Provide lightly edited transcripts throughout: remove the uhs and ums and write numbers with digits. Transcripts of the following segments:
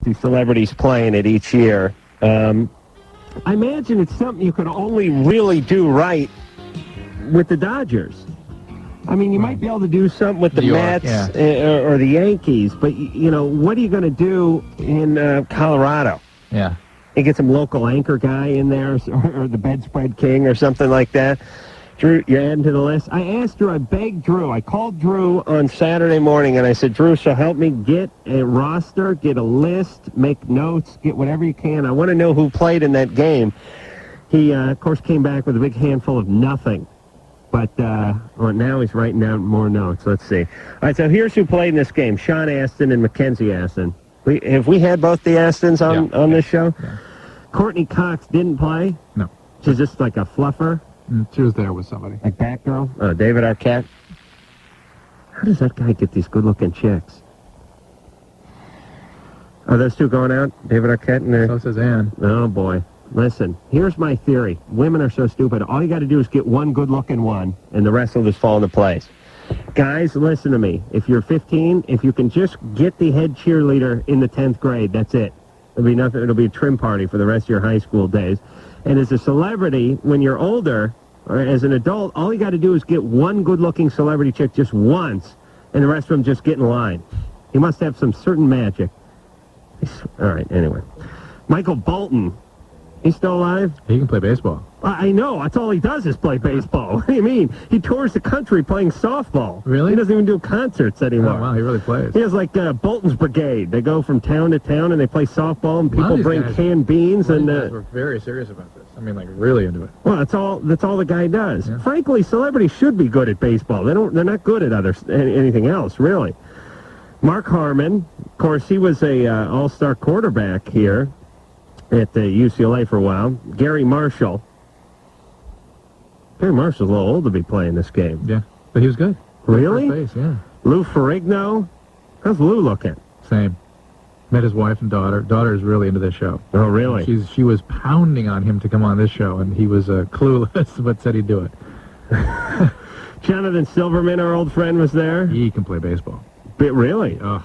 the celebrities playing it each year. I imagine it's something you could only really do right with the Dodgers. I mean, you might be able to do something with the Mets or the Yankees, but, what are you going to do in Colorado? Yeah. You get some local anchor guy in there or the bedspread king or something like that. Drew, you're adding to the list. I asked Drew, I begged Drew. I called Drew on Saturday morning, and I said, Drew, so help me get a roster, get a list, make notes, get whatever you can. I want to know who played in that game. He, of course, came back with a big handful of nothing. But now he's writing down more notes. Let's see. All right, so here's who played in this game. Sean Astin and Mackenzie Astin. Have we had both the Astins on this show? Yeah. Courtney Cox didn't play? No. She's just like a fluffer? She was there with somebody. Like Batgirl? David Arquette? How does that guy get these good-looking chicks? Are those two going out? David Arquette and So says Ann. Oh, boy. Listen, here's my theory. Women are so stupid. All you got to do is get one good-looking one, and the rest will just fall into place. Guys, listen to me. If you're 15, if you can just get the head cheerleader in the 10th grade, that's it. It'll be nothing. It'll be a trim party for the rest of your high school days. And as a celebrity, when you're older, or as an adult, all you got to do is get one good-looking celebrity chick just once, and the rest of them just get in line. He must have some certain magic. All right, anyway. Michael Bolton. He's still alive? He can play baseball. I know. That's all he does is play baseball. What do you mean? He tours the country playing softball. Really? He doesn't even do concerts anymore. Oh, wow, he really plays. He has like Bolton's Brigade. They go from town to town and they play softball, and people bring canned beans. And we're very serious about this. I mean, like, really into it. Well, that's all the guy does. Yeah. Frankly, celebrities should be good at baseball. They're not good at anything else, really. Mark Harmon, of course, he was a all-star quarterback here at UCLA for a while. Gary Marshall. Gary Marshall's a little old to be playing this game. Yeah, but he was good. Really? First base, yeah. Lou Ferrigno. How's Lou looking? Same. Met his wife and daughter. Daughter is really into this show. Oh, really? She was pounding on him to come on this show, and he was clueless, but said he'd do it. Jonathan Silverman, our old friend, was there. He can play baseball. Really? Oh.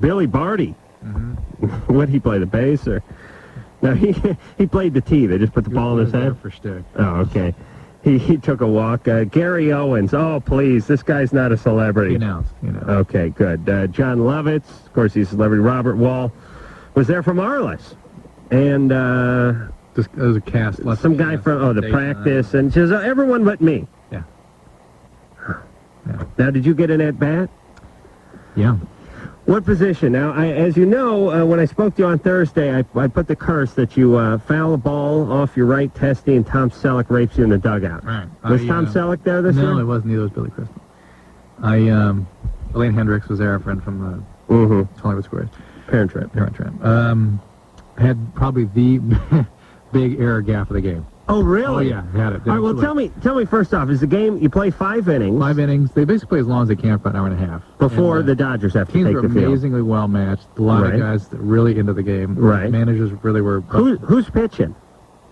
Billy Barty. Mm-hmm. What'd he play, the bass or... No, he played the tee. They just put the ball in his head? For stick. Oh, okay. He took a walk. Gary Owens. Oh, please. This guy's not a celebrity. He announced. Okay, good. John Lovitz. Of course, he's a celebrity. Robert Wall was there from Arliss. And there was a cast. Some guy from the practice. And just everyone but me. Yeah. Now, did you get an at-bat? Yeah. What position? Now, as you know, when I spoke to you on Thursday, I put the curse that you foul a ball off your right testy and Tom Selleck rapes you in the dugout. Right. Was Tom Selleck there this year? No, it wasn't. Either was Billy Crystal. Elaine Hendricks was there, a friend from Hollywood Squares. Parent Trap. Had probably the big error gaff of the game. Oh, really? Oh, yeah, had it. All right, well, tell me first off, is the game, you play 5 innings? 5 innings. They basically play as long as they can for an hour and a half. Before the Dodgers have to take the field. Teams were amazingly well matched. A lot of guys that really into the game. Right. Managers really were... Who's pitching?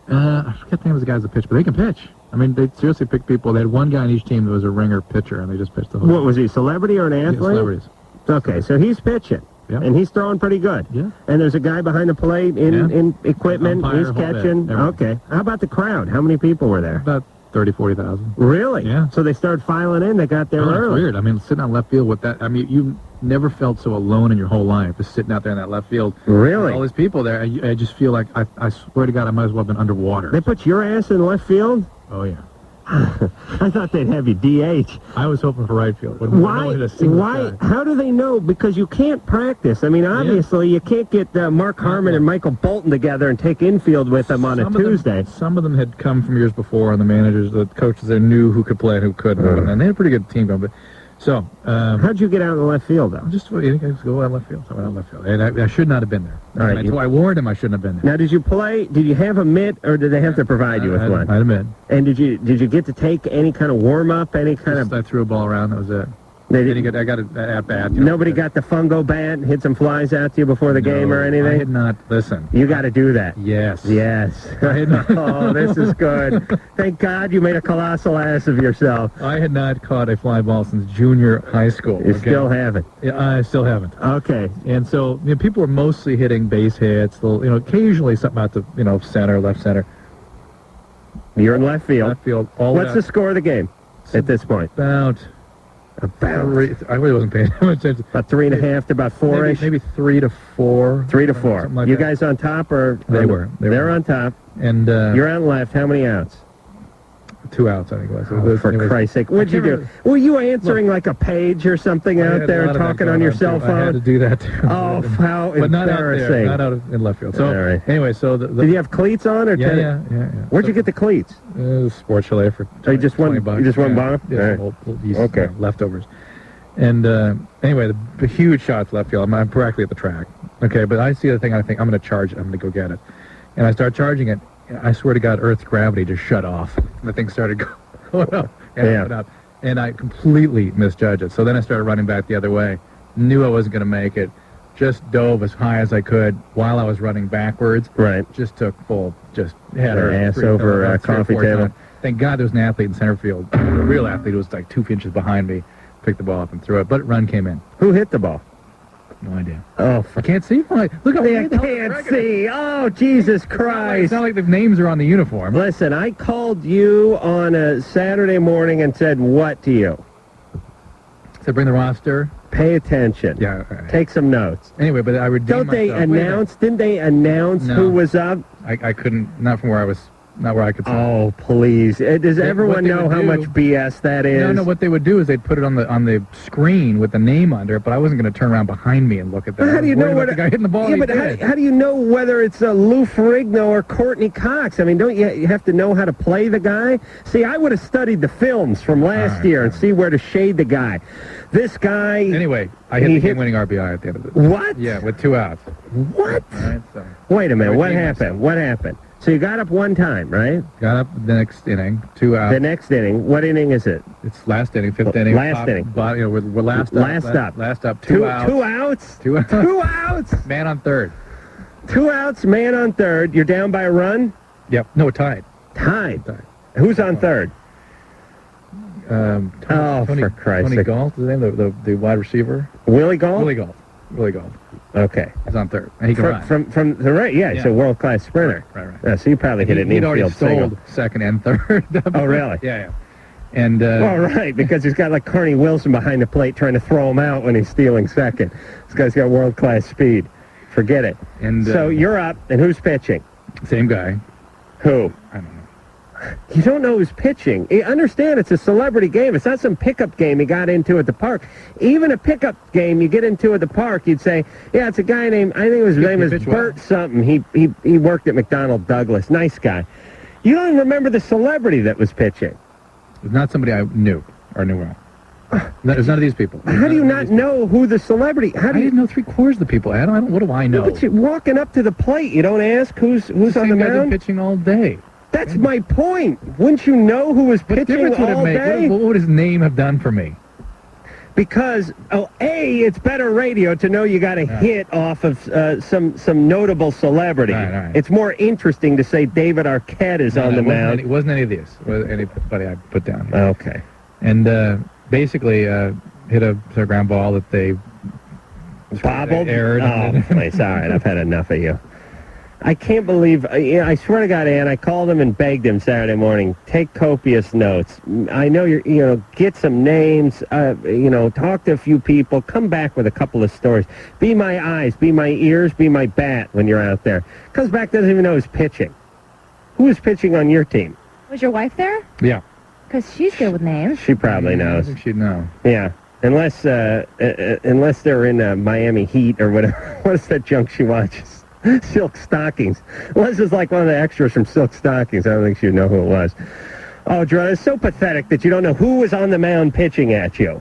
I forget the name of the guys that pitch, but they can pitch. I mean, they seriously picked people. They had one guy on each team that was a ringer pitcher, and they just pitched the whole What, was he, a celebrity or an athlete? Yeah, celebrities. Okay, so he's pitching. Yeah. And he's throwing pretty good. Yeah. And there's a guy behind the plate in equipment. Umpire, He's catching. Okay. How about the crowd? How many people were there? About 30,000, 40,000. Really? Yeah. So they started filing in. They got there early. It's weird. I mean, sitting on left field with that. I mean, you never felt so alone in your whole life, just sitting out there in that left field. Really? With all these people there. I just feel like, I swear to God, I might as well have been underwater. They put your ass in left field? Oh, yeah. I thought they'd have you DH. I was hoping for right field. Why? How do they know? Because you can't practice. I mean, obviously, you can't get Mark Harmon and Michael Bolton together and take infield with them on a Tuesday. Some of them had come from years before, and the managers, the coaches, they knew who could play and who couldn't. And they had a pretty good team going. But so, how'd you get out in the left field, though? Just go out left field. So I went out left field, and I should not have been there. All right, I warned him I shouldn't have been there. Now, did you play? Did you have a mitt, or did they have to provide you with one? I had a mitt. And did you get to take any kind of warm up, any kind of? I threw a ball around. That was it. I got it at bat. Nobody got the fungo bat, hit some flies at you before the game or anything? I had not. Listen. You got to do that. Yes. Yes. I had not. Oh, this is good. Thank God you made a colossal ass of yourself. I had not caught a fly ball since junior high school. You still haven't? Yeah, I still haven't. Okay. And so people are mostly hitting base hits. They'll, occasionally something out the, center, left center. You're in left field. Left field. What's the score of the game at this point? About three, I really wasn't paying much attention. About 3.5 to about 4-ish? Maybe 3 to 4. 3 to 4. Like you that. guys on top or? They were. They're on top. And you're on left. How many outs? 2 outs, I think it was. For Christ's sake. What'd you do? Were you answering like a page or something out there, talking on your cell phone? I had to do that too. Oh, how but not out embarrassing. there, not out in left field. So, anyway, so did you have cleats on? Or yeah. Where'd you get the cleats? Sports Chalet for 20, you just won $20. You just won bottom? Yeah, okay. Leftovers. And anyway, the huge shots left field. I'm practically at the track. Okay, but I see the thing, I think, I'm going to charge it. I'm going to go get it. And I start charging it. I swear to God, Earth's gravity just shut off. And the thing started going up and up. And I completely misjudged it. So then I started running back the other way. Knew I wasn't going to make it. Just dove as high as I could while I was running backwards. Right. Just took just had her ass over a coffee table. Thank God there was an athlete in center field. A real athlete who was like 2 inches behind me. Picked the ball up and threw it, but run came in. Who hit the ball? No idea. Oh, I can't see. Look, I can't see. Oh, Jesus Christ! It's not like the names are on the uniform. Listen, I called you on a Saturday morning and said what to you? So bring the roster. Pay attention. Yeah. Take some notes. Anyway, but I redeemed Don't they myself. announce? Didn't they announce who was up? I couldn't. Not from where I was. Not where I could see. Oh, please. Does everyone know how much BS that is? No, what they would do is they'd put it on the screen with the name under it, but I wasn't going to turn around behind me and look at that. How do you know what the guy hitting the ball? Yeah, but how do you know whether it's Lou Ferrigno or Courtney Cox? I mean, don't you have to know how to play the guy? See, I would have studied the films from last year and see where to shade the guy. This guy... Anyway, I hit the game-winning RBI at the end of it. What? Yeah, with 2 outs. What? All right, so wait a minute. What happened? What happened? So you got up one time, right? Got up the next inning, 2 outs. The next inning. What inning is it? It's last inning, 5th inning. Last inning. We're last up. Last up. 2 outs. 2 outs? 2 outs. 2 outs? Man on third. 2 outs, man on third. You're down by a run? Yep. No, tied. Tied. Who's on third? Tony, for Christ's Tony sake. Galt, is his name, the wide receiver? Willie Galt? Willie Galt. Okay. He's on third. And he can run. From the right, he's a world-class sprinter. Right. Yeah, so you probably hit it in He'd already infield sold single. second and third. Oh, really? Yeah. And well, right, because he's got like Carney Wilson behind the plate trying to throw him out when he's stealing second. This guy's got world-class speed. Forget it. And so you're up, and who's pitching? Same guy. Who? I don't know. You don't know who's pitching. You understand, it's a celebrity game. It's not some pickup game he got into at the park. Even a pickup game you get into at the park, you'd say, yeah, it's a guy named, I think his name is Bert something. He worked at McDonnell Douglas. Nice guy. You don't even remember the celebrity that was pitching. It's not somebody I knew or knew well. There's none of these people. How do you not know who the celebrity? I didn't know 3/4 of the people, Adam. What do I know? But you're walking up to the plate. You don't ask who's on the mound? Been pitching all day. That's my point. Wouldn't you know who was pitching all day? What would his name have done for me? Because, it's better radio to know you got a hit off of some notable celebrity. Right. It's more interesting to say David Arquette is on the mound. It wasn't any of these. It was anybody I put down here. Okay. And basically hit a ground ball that they bobbled? Aired. Oh, please. All right, I've had enough of you. I can't believe, I swear to God, Ann, I called him and begged him Saturday morning, take copious notes. I know get some names, talk to a few people, come back with a couple of stories. Be my eyes, be my ears, be my bat when you're out there. Comes back, doesn't even know who's pitching. Who is pitching on your team? Was your wife there? Yeah. Because she's good with names. She probably knows. I think she'd know. Yeah. Unless they're in Miami Heat or whatever. What is that junk she watches? Silk Stockings. Unless it's like one of the extras from Silk Stockings. I don't think she'd know who it was. Oh, Drew, it's so pathetic that you don't know who was on the mound pitching at you.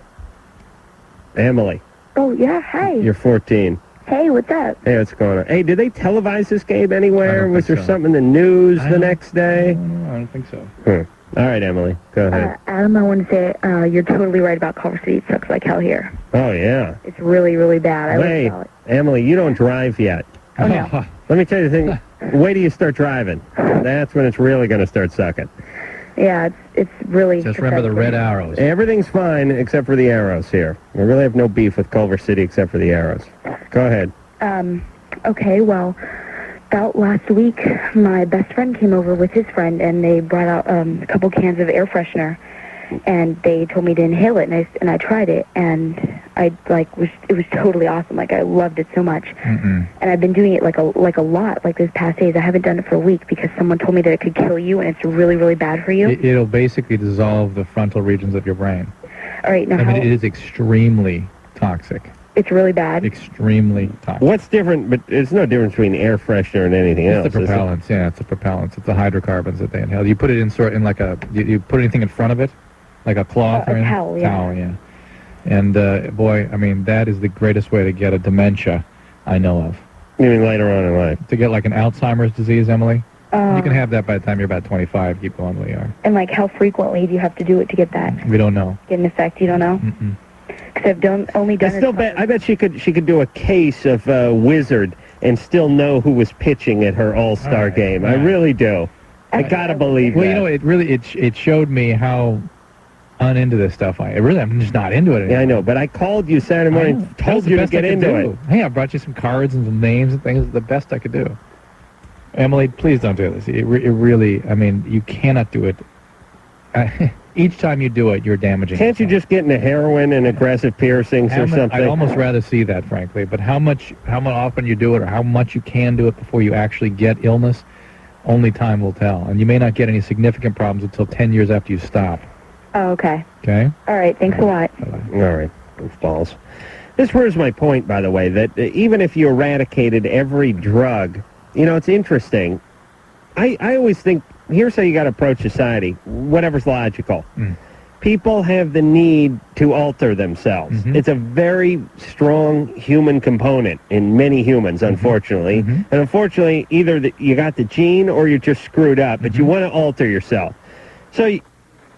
Emily. Oh, yeah, hi. You're 14. Hey, what's up? Hey, what's going on? Hey, did they televise this game anywhere? Was there so. something in the news the next day? I don't think so. All right, Emily, go ahead. Adam, I want to say you're totally right about Culver City. It sucks like hell here. Oh, yeah. It's really, really bad. I Wait, live Emily, you don't drive yet. Oh, no. Let me tell you the thing. Wait till you start driving. That's when it's really going to start sucking. Yeah, it's really... Just remember the red arrows. Everything's fine except for the arrows here. We really have no beef with Culver City except for the arrows. Go ahead. Okay, well, about last week, my best friend came over with his friend, and they brought out a couple cans of air freshener, and they told me to inhale it, and I tried it, and it was totally awesome. Like, I loved it so much. Mm-mm. And I've been doing it like a lot, like this past days. I haven't done it for a week because someone told me that it could kill you, and it's really, really bad for you. It'll basically dissolve the frontal regions of your brain. All right, now I mean, it is extremely toxic. It's really bad. Extremely toxic. What's different? But it's no difference between air freshener and anything else. It's the propellants. Yeah, it's the propellants. It's the hydrocarbons that they inhale. You put it in like a. You put anything in front of it, like a cloth or a anything? towel, yeah. Towel, yeah. And boy, I mean, that is the greatest way to get a dementia I know of. You mean later on in life? To get like an Alzheimer's disease, Emily. You can have that by the time you're about 25. Keep going where you are. And like, how frequently do you have to do it to get that? We don't know. Get an effect? You don't know? Mm-mm. Because I've only done it. I bet she could do a case of Wizard and still know who was pitching at her All-Star game. Right. I really do. I gotta believe Well, that. you know, it showed me how uninto this stuff I'm just not into it anymore. Yeah, I know, but I called you Saturday morning and told you to get into it. Hey, I brought you some cards and some names and things. The best I could do. Emily, please don't do this. It really, I mean, you cannot do it. Each time you do it, you're damaging Can't you yourself. just get into heroin and aggressive piercings or something? I'd almost rather see that, frankly. But how much often you do it or how much you can do it before you actually get illness, only time will tell. And you may not get any significant problems until 10 years after you stop. Oh, okay. Okay? All right, thanks a lot. Bye-bye. All right, balls. This proves my point, by the way, that even if you eradicated every drug, you know, it's interesting. I always think, here's how you got to approach society, whatever's logical. People have the need to alter themselves. Mm-hmm. It's a very strong human component in many humans, unfortunately. Mm-hmm. And unfortunately, either you got the gene or you're just screwed up, but you want to alter yourself. So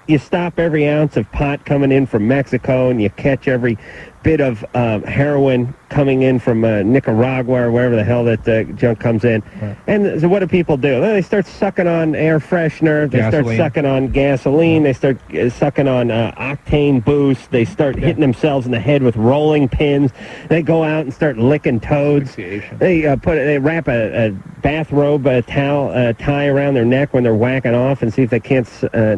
you stop every ounce of pot coming in from Mexico, and you catch every bit of heroin coming in from Nicaragua or wherever the hell that junk comes in. Right. And so what do people do? Well, they start sucking on air freshener. They start sucking on gasoline. They start sucking on octane boost. They start hitting themselves in the head with rolling pins. They go out and start licking toads. Asphyxiation. They wrap a bathrobe, a towel, tie around their neck when they're whacking off and see if they can't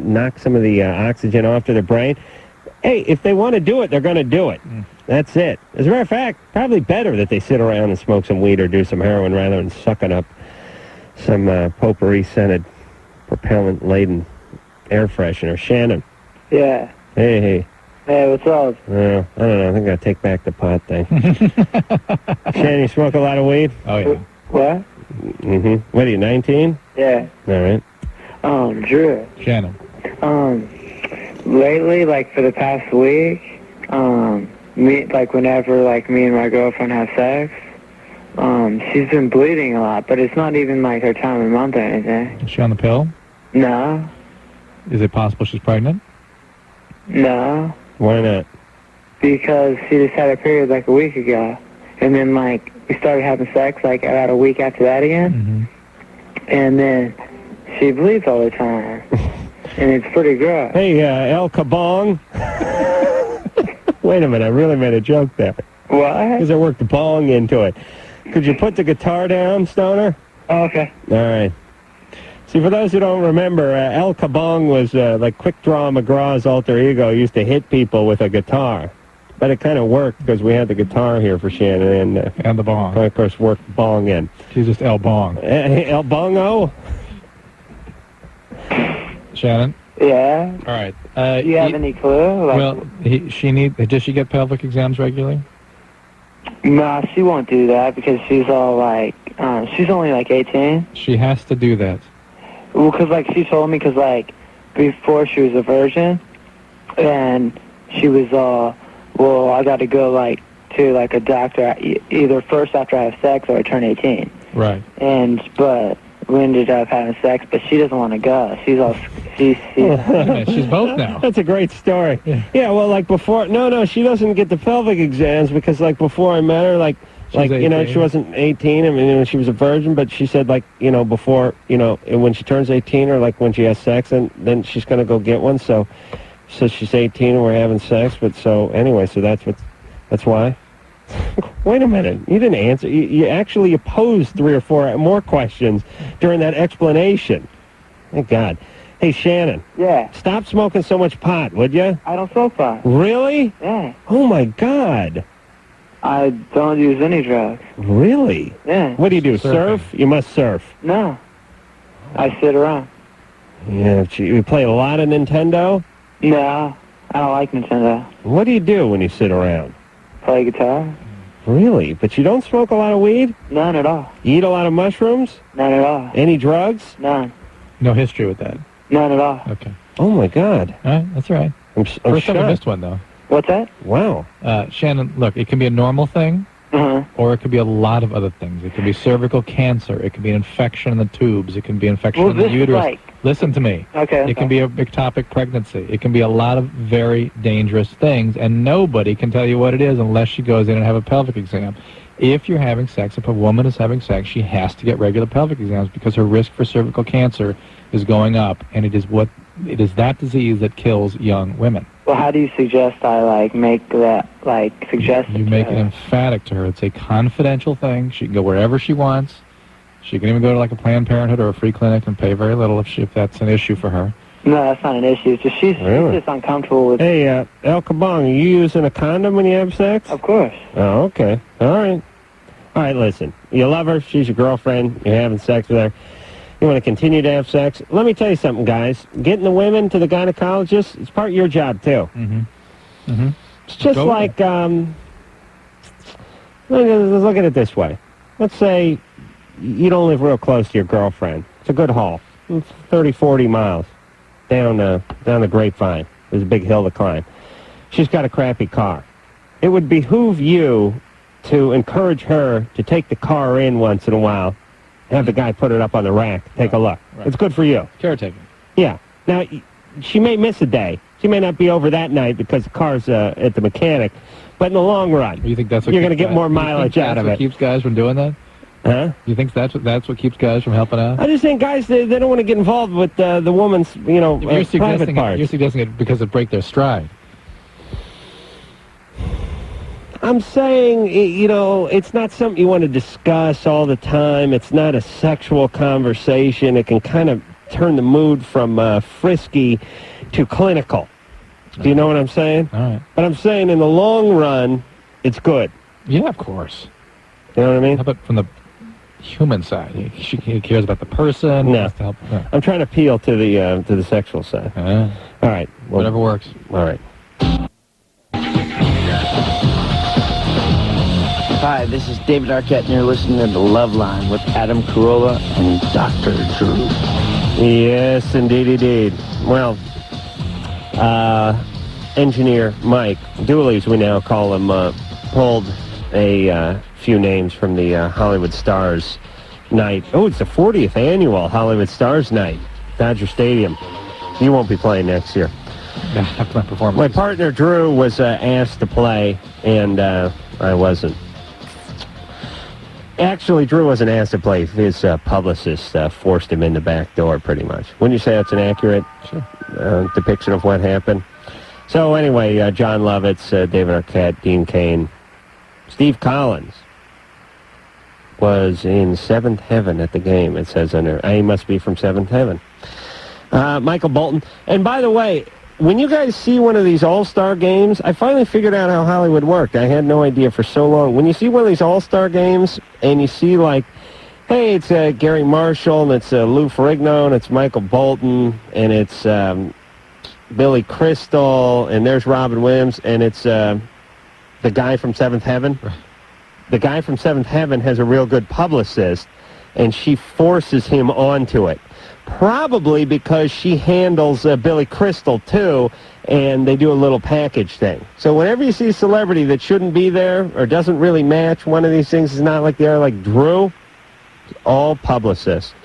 knock some of the oxygen off to their brain. Hey, if they want to do it, they're going to do it. That's it. As a matter of fact, probably better that they sit around and smoke some weed or do some heroin rather than sucking up some potpourri-scented, propellant-laden air freshener. Shannon. Yeah. Hey. Hey, what's up? I don't know. I think I'll take back the pot thing. Shannon, you smoke a lot of weed? Oh, yeah. What? Mm-hmm. What are you, 19? Yeah. All right. Drew. Shannon. Lately, like for the past week, whenever me and my girlfriend have sex, she's been bleeding a lot, but it's not even like her time of month or anything. Is she on the pill? No. Is it possible she's pregnant? No. Why not? Because she just had her period like a week ago. And then we started having sex about a week after that again. Mm-hmm. And then she bleeds all the time. And it's pretty gross. Hey, El Kabong. Wait a minute, I really made a joke there. What? Because I worked the bong into it. Could you put the guitar down, Stoner? Oh, okay. All right. See, for those who don't remember, El Kabong was like Quick Draw McGraw's alter ego, used to hit people with a guitar. But it kind of worked because we had the guitar here for Shannon And the bong. of course, worked bong in. She's just El Bong. El Bongo? Shannon? Yeah? All right. Do you have any clue? Does she get pelvic exams regularly? No, she won't do that because she's all she's only 18. She has to do that. Well, because she told me before she was a virgin, and she was well, I got to go to a doctor either first after I have sex or I turn 18. Right. But we ended up having sex, but she doesn't want to go. She's all She's Wait a minute, she's both now. That's a great story. Yeah, well, like before, no, she doesn't get the pelvic exams because, like, before I met her, like, you know, 18. she wasn't 18. I mean, you know, she was a virgin, but she said, like, you know, before, you know, when she turns 18 or, like, when she has sex, and then she's going to go get one. So she's 18 and we're having sex. But so, anyway, so that's why. Wait a minute. You didn't answer. You actually posed 3 or 4 more questions during that explanation. Thank God. Hey, Shannon. Yeah. Stop smoking so much pot, would you? I don't smoke pot. Really? Yeah. Oh, my God. I don't use any drugs. Really? Yeah. What do you do, Surfing. surf? You must surf. No. I sit around. Yeah, you play a lot of Nintendo? No. I don't like Nintendo. What do you do when you sit around? Play guitar? Really? But you don't smoke a lot of weed? None at all. You eat a lot of mushrooms? None at all. Any drugs? None. No history with that. None at all. Okay. Oh, my God. All right, that's all right. I'm First time I shocked. missed one, though. What's that? Wow. Shannon, look, it can be a normal thing, Uh-huh. or it could be a lot of other things. It could be cervical cancer. It could be an infection in the tubes. It can be infection Well, in the this is uterus. like... Listen to me. Okay. It can be a ectopic pregnancy. It can be a lot of very dangerous things, and nobody can tell you what it is unless she goes in and have a pelvic exam. If you're having sex, if a woman is having sex, she has to get regular pelvic exams because her risk for cervical cancer is going up, and it is that disease that kills young women. Well, how do you suggest I, like, make that, like, suggest You it make to it her? emphatic to her. It's a confidential thing. She can go wherever she wants. She can even go to like a Planned Parenthood or a free clinic and pay very little if that's an issue for her. No, that's not an issue. It's just she's just uncomfortable with... Hey, El Kabong, are you using a condom when you have sex? Of course. Oh, okay. All right. All right, listen. You love her. She's your girlfriend. You're having sex with her. You want to continue to have sex. Let me tell you something, guys. Getting the women to the gynecologist, it's part of your job, too. Mm-hmm. Mm-hmm. It's just Go like, let's look at it this way. Let's say you don't live real close to your girlfriend. It's a good haul. It's 30, 40 miles down the Grapevine. There's a big hill to climb. She's got a crappy car. It would behoove you to encourage her to take the car in once in a while, have the guy put it up on the rack, take a look. Right. It's good for you. Caretaking. Yeah. Now, she may miss a day. She may not be over that night because the car's at the mechanic. But in the long run, You think that's what you're going to keeps get more guys- you think mileage that's out of what it. keeps guys from doing that? Huh? You think that's what keeps guys from helping out? I just think guys, they don't want to get involved with the woman's, private parts. You're suggesting it because it break their stride. I'm saying, it's not something you want to discuss all the time. It's not a sexual conversation. It can kind of turn the mood from frisky to clinical. Do you know what I'm saying? All right. But I'm saying in the long run, it's good. Yeah, of course. You know what I mean? How about from the human side? He cares about the person. No. He wants to help. Yeah. I'm trying to appeal to the sexual side. All right. Well, Whatever works. All right. Hi, this is David Arquette, and you're listening to The Loveline with Adam Carolla and Dr. Drew. Yes, indeed. Well, engineer Mike Dooley, as we now call him, pulled a few names from the Hollywood Stars night. Oh, it's the 40th annual Hollywood Stars night, Dodger Stadium. You won't be playing next year. Yeah, have to perform. My partner Drew was asked to play, and I wasn't. Actually, Drew wasn't asked to play. His publicist forced him in the back door, pretty much. Wouldn't you say that's an accurate depiction of what happened? So anyway, John Lovitz, David Arquette, Dean Cain, Steve Collins was in seventh heaven at the game, it says on there. He must be from seventh heaven. Michael Bolton. And by the way, when you guys see one of these all-star games, I finally figured out how Hollywood worked. I had no idea for so long. When you see one of these all-star games and you see, like, hey, it's Gary Marshall, and it's Lou Ferrigno, and it's Michael Bolton, and it's Billy Crystal, and there's Robin Williams, and it's the guy from Seventh Heaven. The guy from Seventh Heaven has a real good publicist, and she forces him onto it. Probably because she handles Billy Crystal, too, and they do a little package thing. So whenever you see a celebrity that shouldn't be there or doesn't really match one of these things, is not like they are, like Drew, all publicists.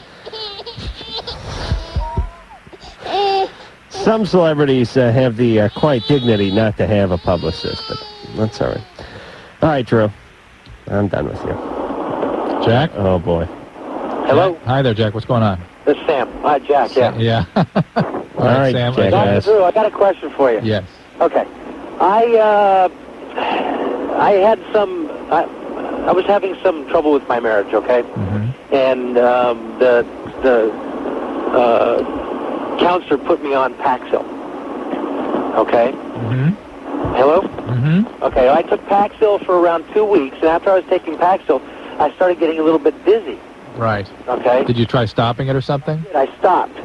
Some celebrities have the quiet dignity not to have a publicist, but that's all right. All right, Drew. I'm done with you. Jack? Oh, boy. Hello? Hi there, Jack. What's going on? This is Sam. Hi, Jack, yeah. Yeah. All right, Sam. Jack. Dr. Drew, I got a question for you. Yes. Okay. I had some... I was having some trouble with my marriage, okay? Mm-hmm. And the counselor put me on Paxil. Okay? Mm-hmm. Hello? Mm-hmm. Okay, I took Paxil for around 2 weeks, and after I was taking Paxil, I started getting a little bit dizzy. Right. Okay? Did you try stopping it or something? I stopped.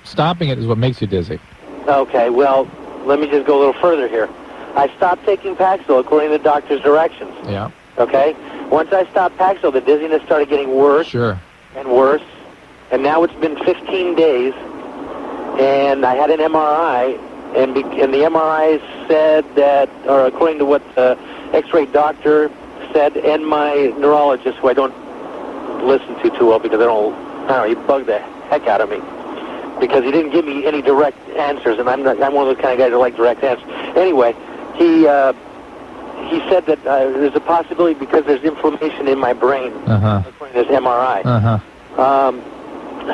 Stopping it is what makes you dizzy. Okay, well, let me just go a little further here. I stopped taking Paxil according to the doctor's directions. Yeah. Okay? Once I stopped Paxil, the dizziness started getting worse Sure. and worse, and now it's been 15 days, and I had an MRI, and the MRI said that, or according to what the X-ray doctor said, and my neurologist, who I don't listen to too well because I don't know, he bugged the heck out of me because he didn't give me any direct answers, and I'm one of those kind of guys that like direct answers. Anyway, he said that there's a possibility because there's inflammation in my brain, according to this MRI.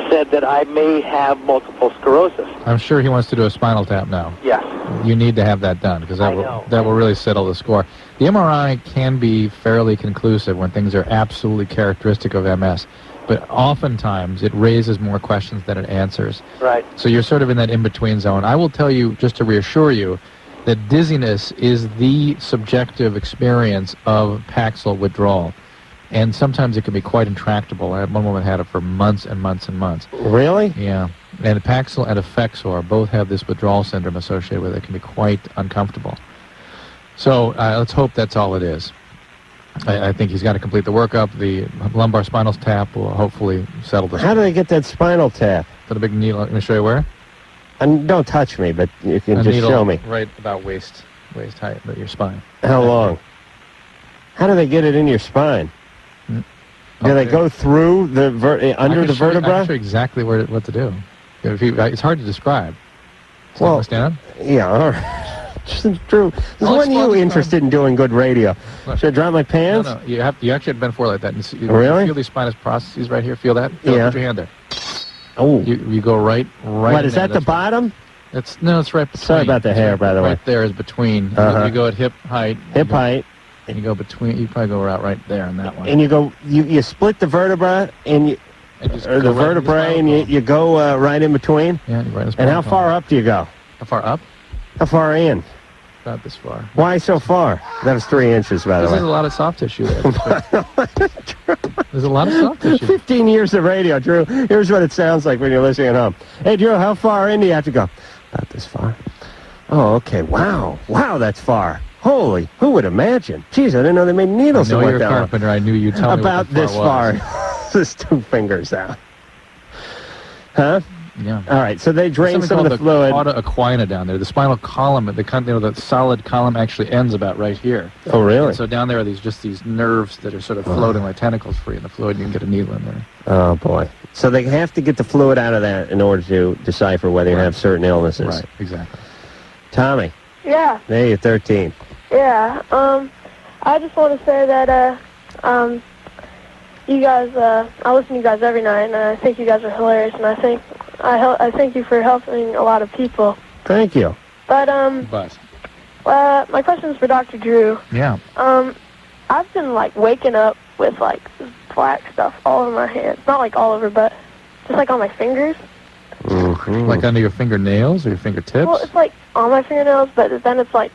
Said that I may have multiple sclerosis. I'm sure he wants to do a spinal tap now. Yes. You need to have that done because that will really settle the score. The MRI can be fairly conclusive when things are absolutely characteristic of MS, but oftentimes it raises more questions than it answers. Right. So you're sort of in that in-between zone. I will tell you, just to reassure you, that dizziness is the subjective experience of Paxil withdrawal. And sometimes it can be quite intractable. One woman had it for months and months and months. Really? Yeah. And Paxil and Effexor both have this withdrawal syndrome associated with it. It can be quite uncomfortable. So let's hope that's all it is. I think he's got to complete the workup. The lumbar spinal tap will hopefully settle this. How do they get that spinal tap? Put a big needle. Let me show you where. And don't touch me, but you can A just needle show me. Right about waist height, but your spine. How long? How do they get it in your spine? Do they go through the under the vertebra? I can show you exactly what to do. It's hard to describe. Well, stand up? Yeah, all right. Drew, I'll when you explode interested in doing good radio? Should I drop my pants? No. You actually have to bend forward like that. And Really? You feel these spinous processes right here? Feel that? Yeah. Put your hand there. Oh. You go right. What, is that the bottom? It's right between. Sorry about the hair, by the way. Right there is between. You go at hip height. Hip height. And you go between. You probably go right there on that one. And you go. You split the vertebra and or the vertebrae, and you go right in between. Yeah, right in the And spinal how column. far up do you go? How far up? How far in? About this far. Why so far? That was 3 inches, by the way. There's a lot of soft tissue there. There's a lot of soft tissue. 15 years of radio, Drew. Here's what it sounds like when you're listening at home. Hey, Drew, how far in do you have to go? About this far. Oh, okay. Wow. Wow, that's far. Holy, who would imagine? Jeez, I didn't know they made needles that I know went you're a down. carpenter. I knew you'd tell me about what the this far. Just 2 fingers out. Huh? Yeah. All right, so they drain some of the fluid. Cauda equina down there. The spinal column, the solid column actually ends about right here. Oh, really? And so down there are these nerves that are sort of floating like tentacles free in the fluid. You can get a needle in there. Oh, boy. So they have to get the fluid out of that in order to decipher whether you have certain illnesses. Right, exactly. Tommy. Yeah. Hey, you're 13. Yeah. I just want to say that you guys, I listen to you guys every night, and I think you guys are hilarious, and I thank you for helping a lot of people. Thank you. But my question is for Dr. Drew. Yeah. I've been like waking up with like black stuff all over my hands. Not like all over, but just like on my fingers. Mm-hmm. Like under your fingernails or your fingertips? Well, it's like on my fingernails, but then it's like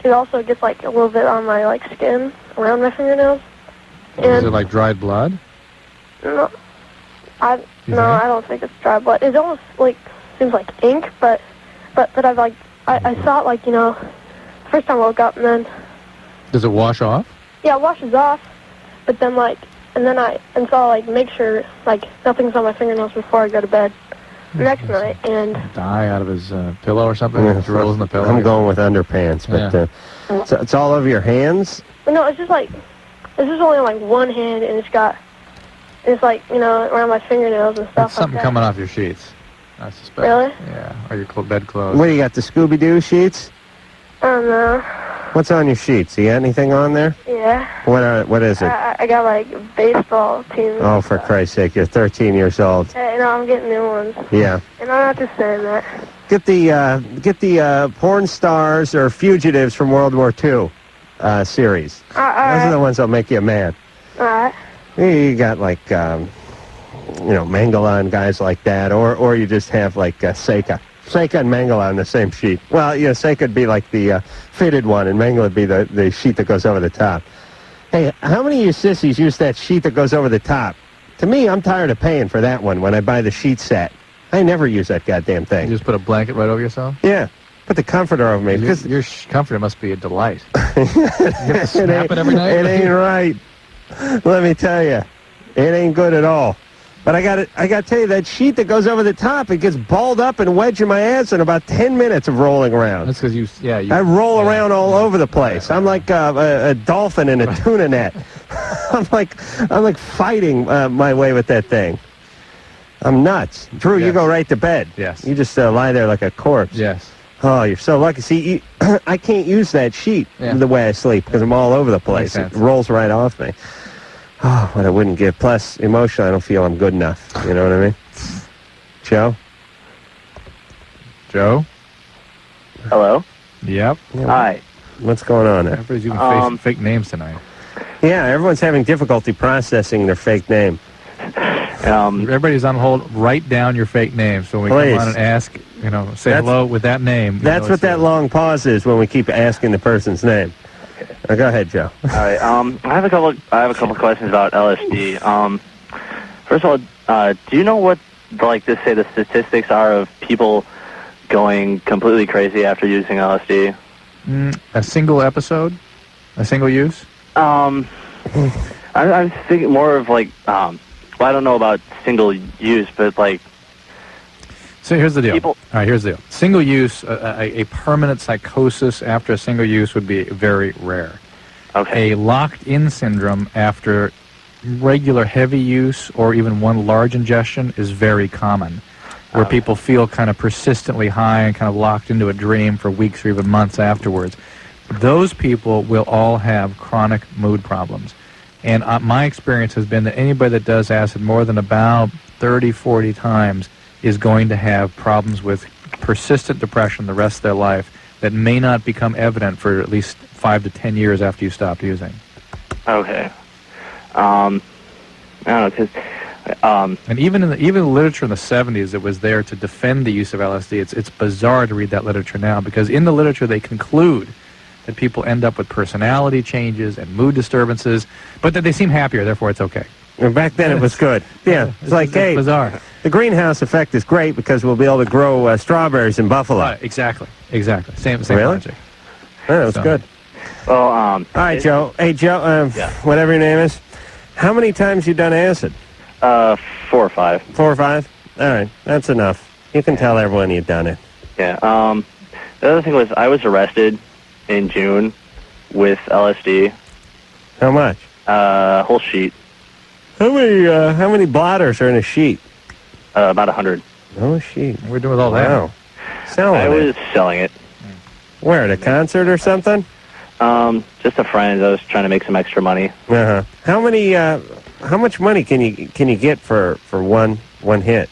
it also gets like a little bit on my like skin around my fingernails. And is it like dried blood? No, I don't think it's dry blood. It almost like seems like ink, but I've like I saw it like first time I woke up, and then Does it wash off? yeah, it washes off, but then so I like make sure like nothing's on my fingernails before I go to bed the next night, and Dye out of his pillow or something? Yeah, Drills in the pillow? I'm going with underpants, but so it's all over your hands? but no, it's just only on like one hand, and it's like around my fingernails and stuff. That's something like that. coming off your sheets. I suspect. Really? Yeah, or your bed clothes. What do you got, the Scooby-Doo sheets? I don't know. What's on your sheets? You got anything on there? Yeah. What is it? I got like baseball teams. Oh, for Christ's sake, you're 13 years old. Hey, no, I'm getting new ones. Yeah. And I'm not just saying that. Get the porn stars or fugitives from World War II series. Those are the ones that'll make you a man. All right. You got like, Mangala and guys like that, or you just have like Seika. Seika and Mangala on the same sheet. Well, Seika would be like the fitted one, and Mangala would be the sheet that goes over the top. Hey, how many of you sissies use that sheet that goes over the top? To me, I'm tired of paying for that one when I buy the sheet set. I never use that goddamn thing. You just put a blanket right over yourself? Yeah. Put the comforter over me. Your comforter must be a delight. You have to snap it every night? It ain't right. Let me tell you. It ain't good at all. But I got to tell you, that sheet that goes over the top, it gets balled up and wedged in my ass in about 10 minutes of rolling around. That's because I roll around all over the place. I'm like a dolphin in a tuna net. I'm like fighting my way with that thing. I'm nuts. Drew, you go right to bed. Yes. You just lie there like a corpse. Yes. Oh, you're so lucky. See, I can't use that sheet the way I sleep because I'm all over the place. It rolls right off me. Oh, what I wouldn't give. Plus, emotionally, I don't feel I'm good enough. You know what I mean? Joe? Joe? Hello? Yep. Hi. What's going on there? Everybody's using fake names tonight. Yeah, everyone's having difficulty processing their fake name. Everybody's on hold. Write down your fake name so when we come on and ask, say hello with that name. That's what that long pause is when we keep asking the person's name. Go ahead, Joe. All right. I have a couple questions about LSD. First of all, do you know what the statistics are of people going completely crazy after using LSD? A single episode? A single use? I'm thinking more of I don't know about single use, but So here's the deal. All right, here's the deal. Single use, a permanent psychosis after a single use would be very rare. Okay. A locked-in syndrome after regular heavy use or even one large ingestion is very common, where people feel kind of persistently high and kind of locked into a dream for weeks or even months afterwards. Those people will all have chronic mood problems. And my experience has been that anybody that does acid more than about 30, 40 times is going to have problems with persistent depression the rest of their life that may not become evident for at least 5 to 10 years after you stop using. Okay. I don't know, because... and even in the literature in the 70s, it was there to defend the use of LSD. It's bizarre to read that literature now, because in the literature they conclude that people end up with personality changes and mood disturbances, but that they seem happier, therefore it's okay. And back then it was good. Yeah, it's like, hey, bizarre. The greenhouse effect is great because we'll be able to grow strawberries in Buffalo. Exactly. Same really? logic. Yeah, that was good. Well, all right, Joe. Hey, Joe, whatever your name is, how many times you done acid? 4 or 5. 4 or 5? All right, that's enough. You can tell everyone you've done it. Yeah. The other thing was I was arrested in June with LSD. How much? Whole sheet. How many blotters are in a sheet? About 100. Oh, sheet. We're doing all that. Wow. Selling I was selling it. Where, at a concert or something? Just a friend. I was trying to make some extra money. Uh-huh. How much money can you get for one hit?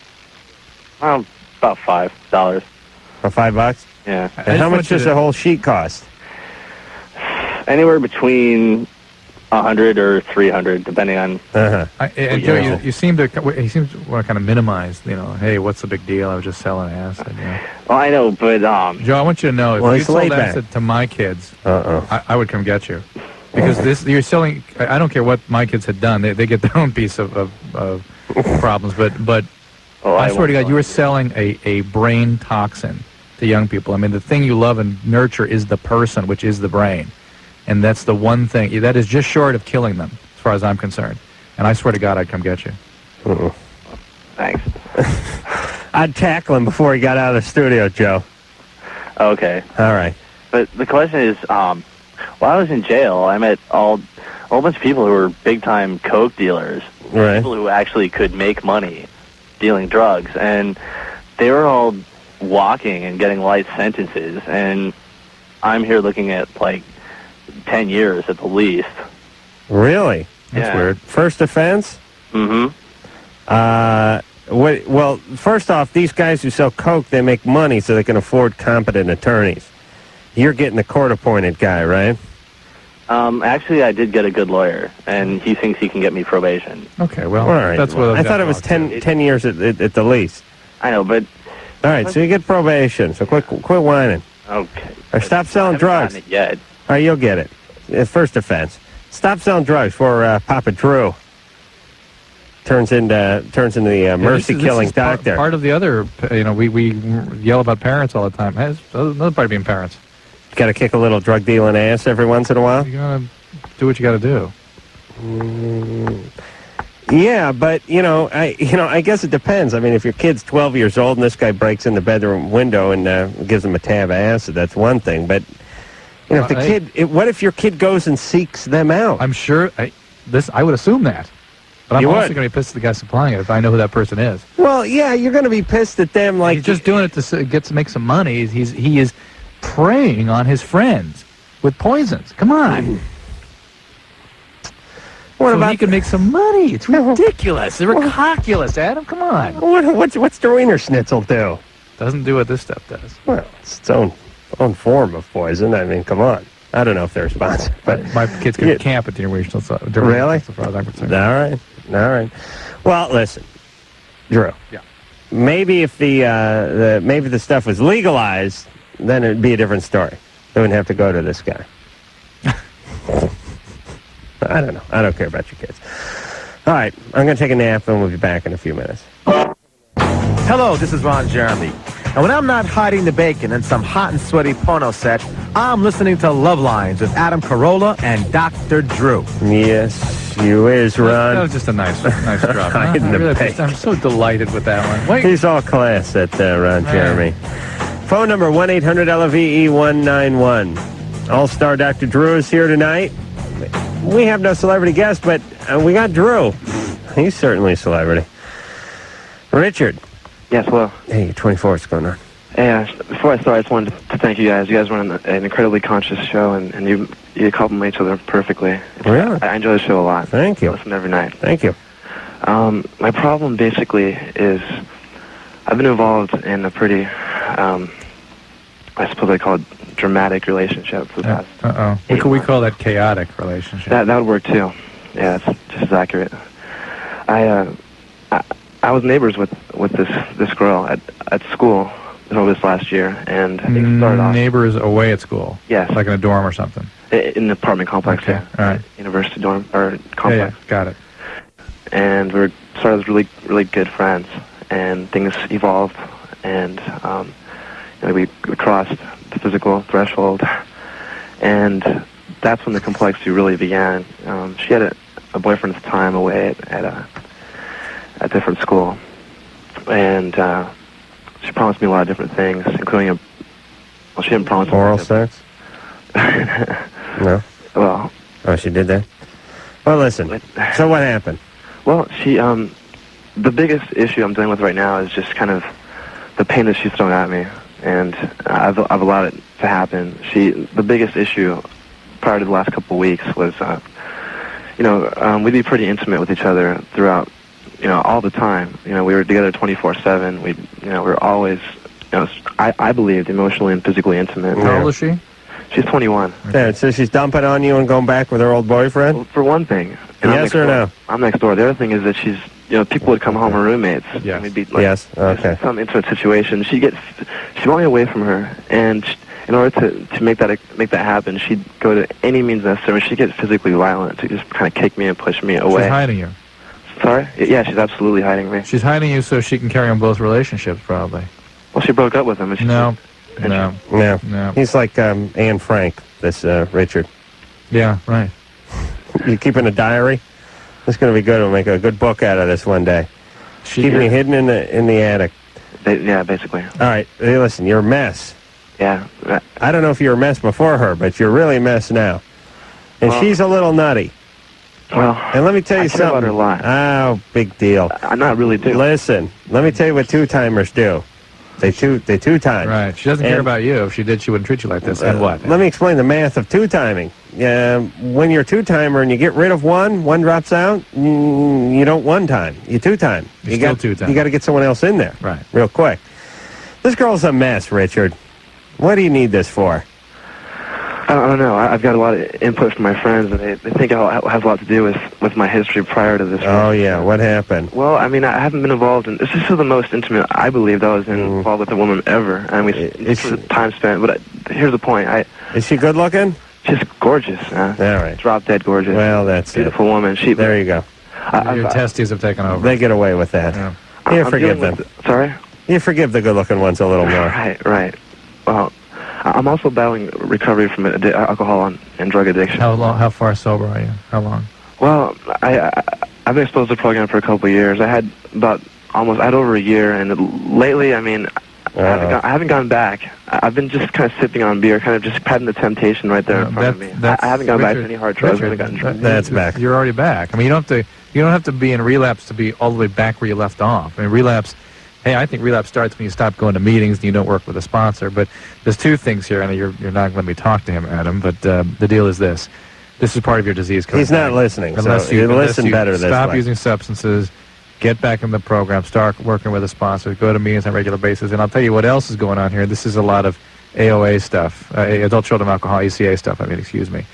About $5. About $5? Yeah. And how much does a whole sheet cost? Anywhere between 100 or 300, depending on. And Joe, he seems to want to kind of minimize. Hey, what's the big deal? I was just selling acid. Well, I know, but Joe, I want you to know if you sold acid to my kids, I would come get you, because you're selling. I don't care what my kids had done; they get their own piece of problems. But I swear to God, you were selling a brain toxin to young people. I mean, the thing you love and nurture is the person, which is the brain. And that's the one thing. That is just short of killing them, as far as I'm concerned. And I swear to God, I'd come get you. Thanks. I'd tackle him before he got out of the studio, Joe. Okay. All right. But the question is, while I was in jail, I met a whole bunch of people who were big-time coke dealers. Right. People who actually could make money dealing drugs. And they were all walking and getting light sentences, and I'm here looking at like 10 years at the least. Really? That's Weird. First offense? Mm-hmm. Well, first off, these guys who sell coke, they make money so they can afford competent attorneys. You're getting the court-appointed guy, right? Actually, I did get a good lawyer, and he thinks he can get me probation. Okay, well, All right. that's what I thought it was 10 years at the least. I know, but... All right, so you get probation, so quit whining. Okay. Or stop selling drugs. I haven't gotten it yet. All right, you'll get it. First offense. Stop selling drugs for Papa Drew. Turns into the mercy-killing doctor. Part of the other, we yell about parents all the time. Hey, it's another part of being parents. You got to kick a little drug dealing ass every once in a while. You gotta do what you gotta do. Yeah, but I guess it depends. I mean, if your kid's 12 years old and this guy breaks in the bedroom window and gives him a tab of acid, that's one thing. But if the what if your kid goes and seeks them out? I'm sure I would assume that. But I'm also going to be pissed at the guy supplying it if I know who that person is. Well, yeah, you're going to be pissed at them. Like he's just doing it to make some money. He is preying on his friends with poisons. Come on. He can make some money. It's ridiculous. They're ridiculous, Adam. Come on. What's the Wiener Schnitzel do? Doesn't do what this stuff does. Well, it's its own form of poison. I mean, come on. I don't know if they're sponsored, but my kids can camp at the Wiener Schnitzel. Really? As far as I'm concerned. All right. Well, listen, Drew. Yeah. Maybe if maybe the stuff was legalized, then it'd be a different story. They wouldn't have to go to this guy. I don't know. I don't care about your kids. All right, I'm going to take a nap, and we'll be back in a few minutes. Hello, this is Ron Jeremy. And when I'm not hiding the bacon in some hot and sweaty porno set, I'm listening to Love Lines with Adam Carolla and Dr. Drew. Yes, you is, Ron. That was just a nice drop. I'm so delighted with that one. Wait. He's all class, that Ron Jeremy. Phone number 1-800-LOVE-191. All-star Dr. Drew is here tonight. We have no celebrity guest, but we got Drew. He's certainly a celebrity. Richard. Yes, hello. Hey, you're 24. What's going on? Hey, before I start, I just wanted to thank you guys. You guys run an incredibly conscious show, and you compliment each other perfectly. Really? I enjoy the show a lot. Thank you. I listen every night. Thank you. My problem basically is I've been involved in a pretty, I suppose I call it dramatic relationship for the past. What could we call that? Chaotic relationship. That would work too. Yeah, that's just as accurate. I was neighbors with this girl at school over this last year, and it started off. Neighbors away at school. Yes. Like in a dorm or something. In the apartment complex. Okay. All right. University dorm or complex. Yeah, got it. And we started as really, really good friends, and things evolved, and we crossed the physical threshold, and that's when the complexity really began. She had a boyfriend at the time away at a different school, and she promised me a lot of different things, including she didn't promise oral sex. No. Well. Oh, she did that. Well, listen. So what happened? Well, she the biggest issue I'm dealing with right now is just kind of the pain that she's thrown at me, and I've allowed it to happen. The biggest issue prior to the last couple of weeks was, we'd be pretty intimate with each other throughout, all the time. We were together 24/7. We were always, I believed emotionally and physically intimate. How old is she? She's 21. Yeah, so she's dumping on you and going back with her old boyfriend? Well, for one thing. Yes or no? I'm next door. The other thing is that she's, people would come home, her roommates. Yes. And we'd be like, yes, okay. Some intimate situation. She want me away from her, and in order to make that happen, she'd go to any means necessary. She'd get physically violent to just kind of kick me and push me away. She's hiding you. Sorry? Yeah, she's absolutely hiding me. She's hiding you so she can carry on both relationships, probably. Well, she broke up with him. And No. He's like Anne Frank, this Richard. Yeah, right. You keeping a diary? It's going to be good. We'll make a good book out of this one day. Keeping it hidden in the attic. Yeah, basically. All right. Hey, listen, you're a mess. Yeah. I don't know if you were a mess before her, but you're really a mess now. And she's a little nutty. Well, and let me tell you something. About her a lot. Oh, big deal. I'm not really do. Listen, let me tell you what two-timers do. They two-time. Right. She doesn't care about you. If she did, she wouldn't treat you like this. And what? Let me explain the math of two-timing. When you're a two-timer and you get rid of one drops out, you don't one-time. You two-time. You still two-time. You got to get someone else in there. Right. Real quick. This girl's a mess, Richard. What do you need this for? I don't know. I've got a lot of input from my friends, and they think it has a lot to do with my history prior to this. Oh, yeah. What happened? Well, I mean, I haven't been involved in... This is the most intimate, I believe, that I was involved with a woman ever. I mean, it's time spent. But here's the point. Is she good looking? She's gorgeous. All right. Drop dead gorgeous. Well, that's beautiful woman. There you go. Your testes have taken over. They get away with that. Yeah. You forgive them. Sorry? You forgive the good-looking ones a little more. Right. Well, I'm also battling recovery from alcohol and drug addiction. How far sober are you? How long? Well, I've been exposed to the program for a couple of years. I had over a year, and lately, I mean, I haven't gone back. I've been just kind of sipping on beer, kind of just having the temptation right there in front of me. I haven't gone back to any hard drugs. That's back. You're already back. I mean, you don't have to be in relapse to be all the way back where you left off. I mean, relapse. Hey, I think relapse starts when you stop going to meetings and you don't work with a sponsor. But there's two things here, and you're not going to be talk to him, Adam. But the deal is this: this is part of your disease. He's not listening. Unless you listen better this way. Stop using substances, get back in the program, start working with a sponsor, go to meetings on a regular basis. And I'll tell you what else is going on here. This is a lot of AOA stuff, adult children alcohol, ECA stuff. Excuse me.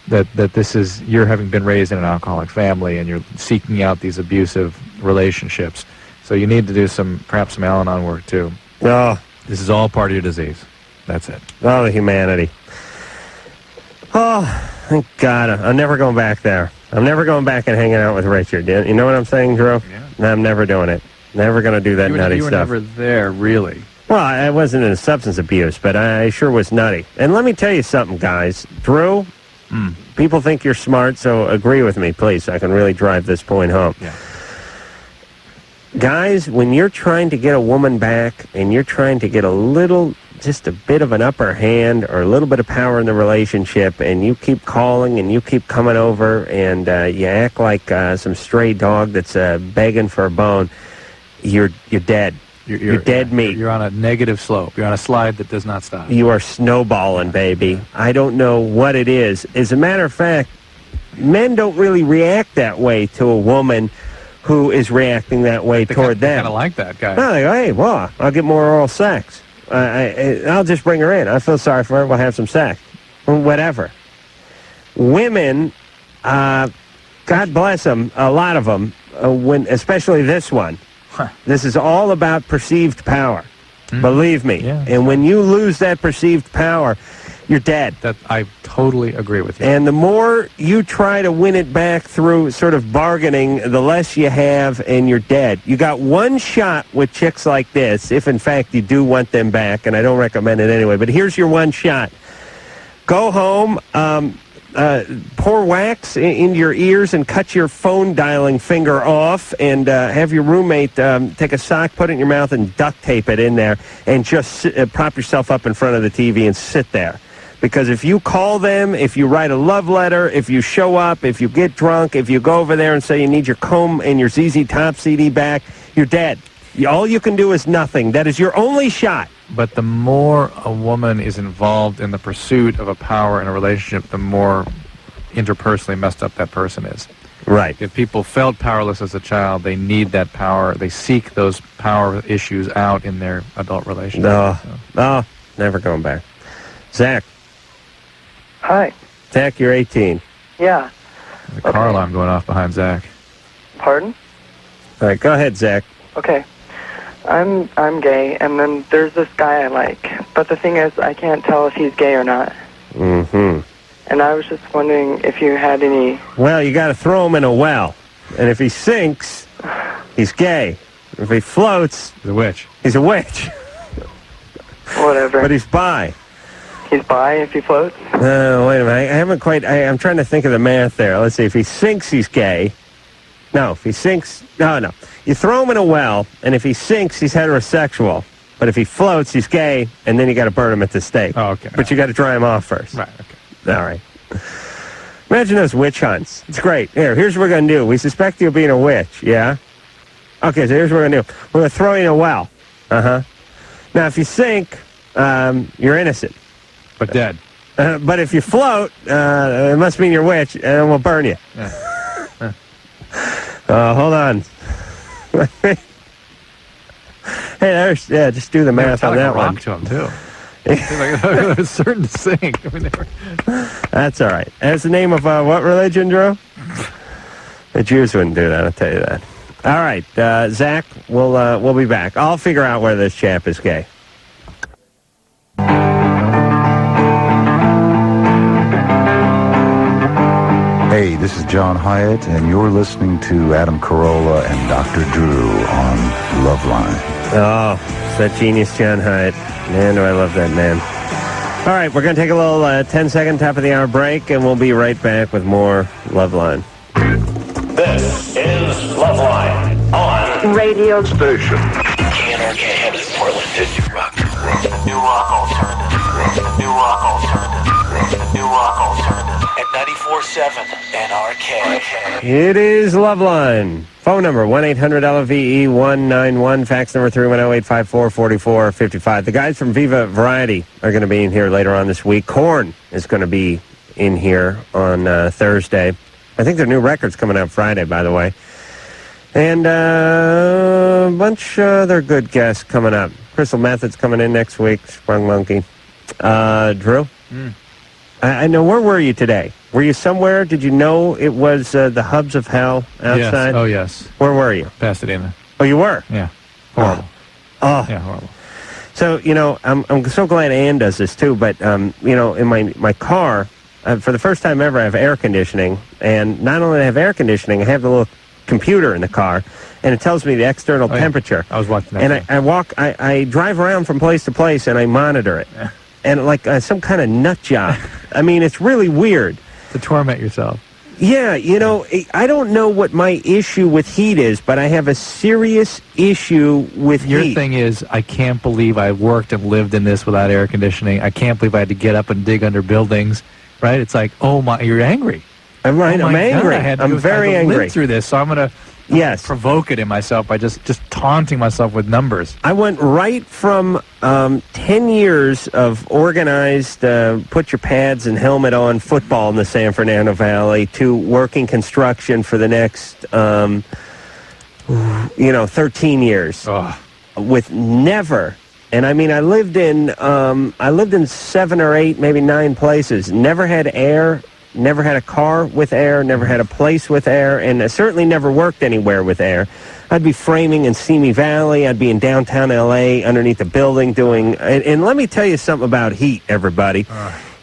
That this is you're having been raised in an alcoholic family and you're seeking out these abusive relationships. So you need to do perhaps some Al-Anon work too. Oh. This is all part of your disease. That's it. Oh, the humanity. Oh, thank God. I'm never going back there. I'm never going back and hanging out with Richard. You know what I'm saying, Drew? Yeah. No, I'm never doing it. Never going to do that nutty stuff. You were never there, really. Well, I wasn't in substance abuse, but I sure was nutty. And let me tell you something, guys. Drew, people think you're smart, so agree with me, please, so I can really drive this point home. Yeah. Guys, when you're trying to get a woman back and you're trying to get just a bit of an upper hand or a little bit of power in the relationship, and you keep calling and you keep coming over and you act like some stray dog that's begging for a bone, you're dead. You're dead meat. You're on a negative slope. You're on a slide that does not stop. You are snowballing, baby. I don't know what it is. As a matter of fact, men don't really react that way to a woman who is reacting that way toward them. They kind of like that guy. No, they go, hey, well, I'll get more oral sex. I'll just bring her in. I feel sorry for her. We'll have some sex. Whatever. Women, God bless them, a lot of them, especially this one, this is all about perceived power. Believe me. Yeah, and when you lose that perceived power, you're dead. I totally agree with you. And the more you try to win it back through sort of bargaining, the less you have, and you're dead. You got one shot with chicks like this, if in fact you do want them back, and I don't recommend it anyway, but here's your one shot. Go home, pour wax into your ears and cut your phone dialing finger off, and have your roommate take a sock, put it in your mouth, and duct tape it in there, and just prop yourself up in front of the TV and sit there. Because if you call them, if you write a love letter, if you show up, if you get drunk, if you go over there and say you need your comb and your ZZ Top CD back, you're dead. All you can do is nothing. That is your only shot. But the more a woman is involved in the pursuit of a power in a relationship, the more interpersonally messed up that person is. Right. If people felt powerless as a child, they need that power. They seek those power issues out in their adult relationship. No, never going back. Zach. Hi. Zach, you're 18. Yeah. The car alarm going off behind Zach. Pardon? All right, go ahead, Zach. Okay. I'm gay, and then there's this guy I like. But the thing is, I can't tell if he's gay or not. Mm-hmm. And I was just wondering if you had any... Well, you got to throw him in a well. And if he sinks, he's gay. If he floats... He's a witch. He's a witch. Whatever. But he's bi. He's bi if he floats? Wait a minute. I haven't quite... I'm trying to think of the math there. Let's see. If he sinks, he's gay. No, if he sinks... No. You throw him in a well, and if he sinks, he's heterosexual. But if he floats, he's gay, and then you got to burn him at the stake. Oh, okay. But you got to dry him off first. Right, okay. All right. Imagine those witch hunts. It's great. Here's what we're going to do. We suspect you of being a witch, yeah? Okay, so here's what we're going to do. We're going to throw you in a well. Uh-huh. Now, if you sink, you're innocent. But dead. But if you float, it must mean you're a witch, and we'll burn you. Yeah. Hold on. Hey, just do the math on that one. To him, too. Like, it's certain to sink. I mean, That's all right. That's the name of what religion, Drew? The Jews wouldn't do that, I'll tell you that. All right, Zach, we'll be back. I'll figure out whether this chap is gay. Hey, this is John Hyatt, and you're listening to Adam Carolla and Dr. Drew on Loveline. Oh, it's that genius John Hyatt. Man, do I love that man. All right, we're going to take a little 10-second top of the hour break, and we'll be right back with more Loveline. This is Loveline on radio station. KNRK Hammond, Portland, New Rock. New Rock Alternative. New Rock Alternative. New Rock Alternative. At 94.7 NRK. It is Loveline. Phone number 1-800-LVE-191. Fax number 310-854-4455. The guys from Viva Variety are going to be in here later on this week. Korn is going to be in here on Thursday. I think their new record's coming out Friday, by the way. And a bunch of other good guests coming up. Crystal Method's coming in next week. Sprung Monkey. Drew? I know. Where were you today? Were you somewhere? Did you know it was the hubs of hell outside? Yes. Oh, yes. Where were you? Pasadena. Oh, you were? Yeah. Horrible. Oh. Yeah, horrible. So, I'm so glad Ann does this, too. But, in my car, for the first time ever, I have air conditioning. And not only do I have air conditioning, I have the little computer in the car, and it tells me the external temperature. I was watching that. And I drive around from place to place, and I monitor it. Yeah. And like some kind of nut job. I mean, it's really weird. To torment yourself. Yeah, I don't know what my issue with heat is, but I have a serious issue with Your heat. thing is, I can't believe I worked and lived in this without air conditioning. I can't believe I had to get up and dig under buildings, right? It's like, oh my, you're angry. I'm right. Oh I'm angry. I'm very angry. Live through this, so I'm going to provoke it in myself by just taunting myself with numbers. I went right from 10 years of organized, put your pads and helmet on football in the San Fernando Valley to working construction for the next, 13 years. With never. And I mean, I lived in 7 or 8, maybe 9 places. Never had air. Never had a car with air, never had a place with air, and I certainly never worked anywhere with air. I'd be framing in Simi Valley. I'd be in downtown L.A. underneath a building doing... And let me tell you something about heat, everybody.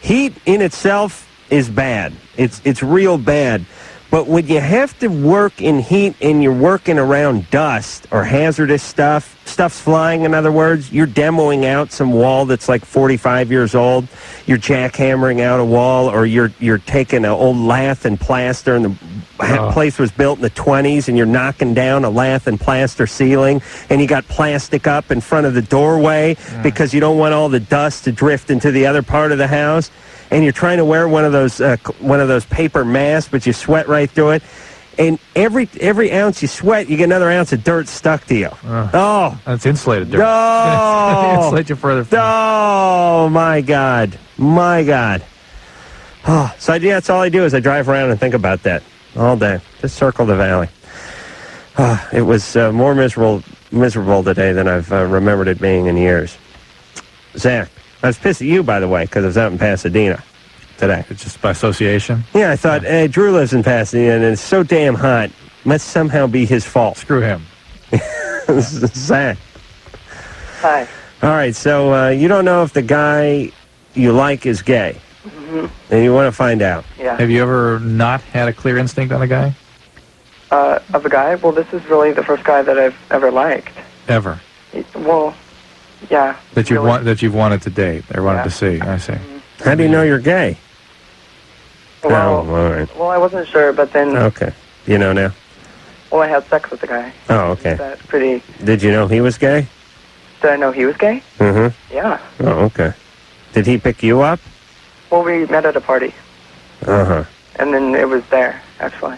Heat in itself is bad. It's real bad. But when you have to work in heat and you're working around dust or hazardous stuff's flying, in other words, you're demoing out some wall that's like 45 years old, you're jackhammering out a wall, or you're taking an old lath and plaster, and the place was built in the 20s, and you're knocking down a lath and plaster ceiling, and you got plastic up in front of the doorway because you don't want all the dust to drift into the other part of the house. And you're trying to wear one of those paper masks, but you sweat right through it. And every ounce you sweat, you get another ounce of dirt stuck to you. That's insulated dirt. Oh, insulate you further. Oh my God, my God. Oh, so that's all I do is I drive around and think about that all day. Just circle the valley. It was more miserable today than I've remembered it being in years. Zach. I was pissed at you, by the way, because I was out in Pasadena today. It's just by association? Yeah, I thought, hey, Drew lives in Pasadena, and it's so damn hot. Must somehow be his fault. Screw him. Zach. Hi. All right, so you don't know if the guy you like is gay. Mm-hmm. And you want to find out. Yeah. Have you ever not had a clear instinct on a guy? Of a guy? Well, this is really the first guy that I've ever liked. Ever? Well... Yeah. That you've wanted to date or wanted to see. I see. How do you know you're gay? Well, all right. Well, I wasn't sure, but then... Okay. You know now? Well, I had sex with the guy. Oh, okay. That's pretty... Did you know he was gay? Did I know he was gay? Mm-hmm. Yeah. Oh, okay. Did he pick you up? Well, we met at a party. Uh-huh. And then it was there, actually.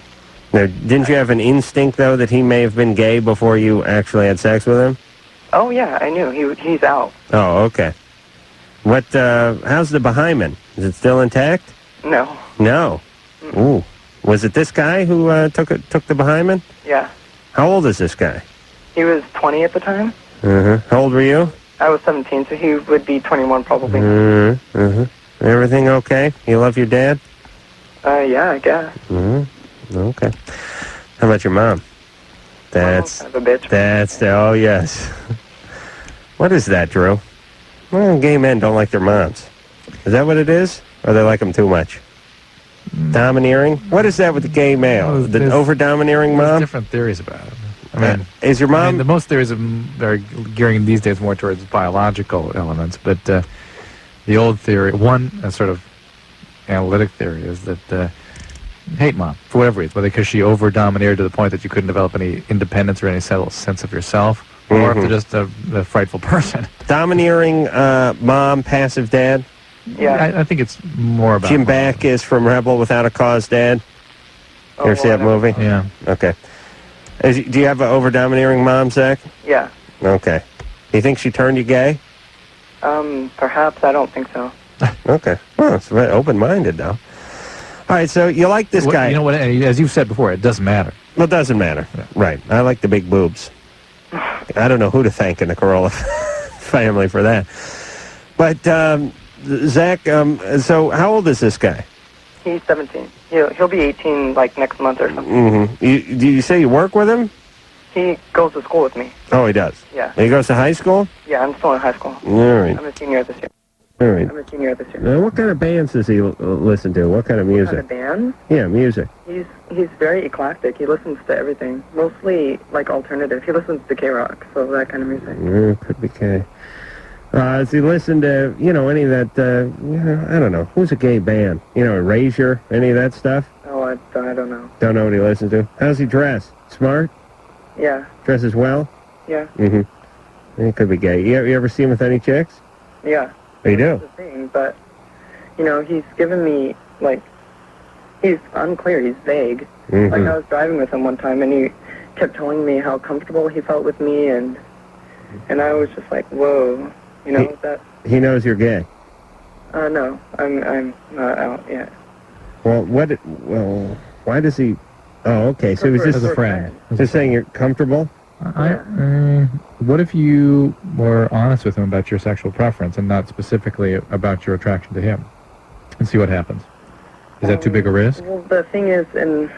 Now, didn't you have an instinct, though, that he may have been gay before you actually had sex with him? Oh, yeah, I knew. He's out. Oh, okay. What, how's the behymen? Is it still intact? No. No. Ooh. Was it this guy who took the behymen? Yeah. How old is this guy? He was 20 at the time. How old were you? I was 17, so he would be 21 probably. Everything okay? You love your dad? Yeah, I guess. Okay. How about your mom? That's kind of a bitch. That's the, oh yes. What is that, Drew? Well, gay men don't like their moms. Is that what it is? Or they like them too much? Domineering? What is that with the gay male? The over-domineering mom? There's different theories about it. I mean, is your mom? I mean, the most theories are gearing these days more towards biological elements, but the old theory, one sort of analytic theory, is that hate mom for whatever reason, whether because she over-domineered to the point that you couldn't develop any independence or any sense of yourself, or if they're just a frightful person. Domineering mom, passive dad? Yeah. I think it's more about Jim Backus from Rebel Without a Cause Dad. You ever see that movie? Yeah. Okay. Do you have an over-domineering mom, Zach? Yeah. Okay. Do you think she turned you gay? Perhaps. I don't think so. Okay. Well, it's very open-minded, though. All right, so you like this guy. You know what? As you've said before, it doesn't matter. Well, it doesn't matter. Yeah. Right. I like the big boobs. I don't know who to thank in the Carolla family for that. But, Zach, so how old is this guy? He's 17. He'll be 18 like next month or something. Do you say you work with him? He goes to school with me. Oh, he does? Yeah. He goes to high school? Yeah, I'm still in high school. All right. I'm a senior this year. All right. I'm a senior this year. Now, what kind of bands does he listen to? What kind of music? What kind of band? Yeah, music. He's very eclectic. He listens to everything. Mostly like alternative. He listens to K-rock, so that kind of music. Could be K. Does he listen to, any of that, I don't know, who's a gay band? Erasure, any of that stuff? Oh, I don't know. Don't know what he listens to. How's he dress? Smart? Yeah. Dresses well? Yeah. He could be gay. You ever see him with any chicks? Yeah. Oh, you do? That's the thing, but, he's given me, he's unclear, he's vague. Like, I was driving with him one time, and he kept telling me how comfortable he felt with me, and I was just like, whoa. That... He knows you're gay? No, I'm not out yet. Well, why does he... Oh, okay, so he's just... As a friend. Just saying you're comfortable? What if you were honest with him about your sexual preference and not specifically about your attraction to him? And see what happens. Is that too big a risk? Well, the thing is, in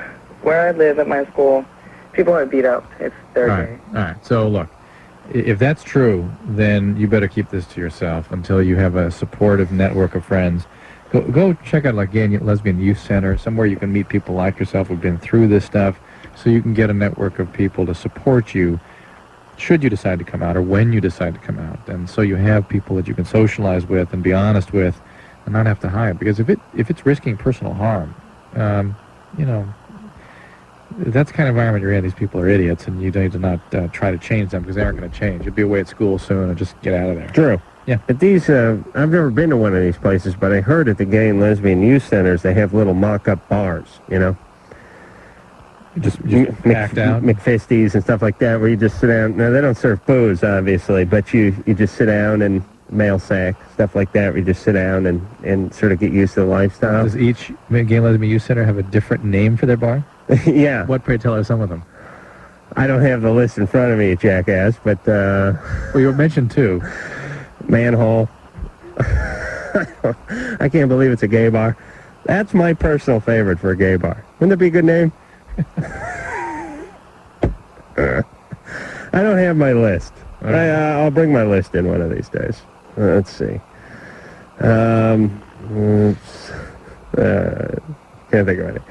where I live at my school, people are beat up if they're gay. All right, so look. If that's true, then you better keep this to yourself until you have a supportive network of friends. Go check out like Gay and Lesbian Youth Center, somewhere you can meet people like yourself who've been through this stuff, so you can get a network of people to support you should you decide to come out or when you decide to come out. And so you have people that you can socialize with and be honest with and not have to hide. Because if it's risking personal harm, that's the kind of environment you're in. These people are idiots, and you need to not try to change them because they aren't going to change. You'll be away at school soon, and just get out of there. True. Yeah. At these, I've never been to one of these places, but I heard at the Gay and Lesbian Youth Centers they have little mock-up bars, Just act out. McFisties and stuff like that, where you just sit down. Now, they don't serve booze, obviously, but you just sit down and mail sack, stuff like that, where you just sit down and sort of get used to the lifestyle. Does each Gay and Lesbian Youth Center have a different name for their bar? Yeah. What, pray tell, are some of them? I don't have the list in front of me, jackass, but... Well, you mentioned two. Manhole. I can't believe it's a gay bar. That's my personal favorite for a gay bar. Wouldn't that be a good name? I don't have my list. Right. I'll bring my list in one of these days. Let's see. Can't think of it.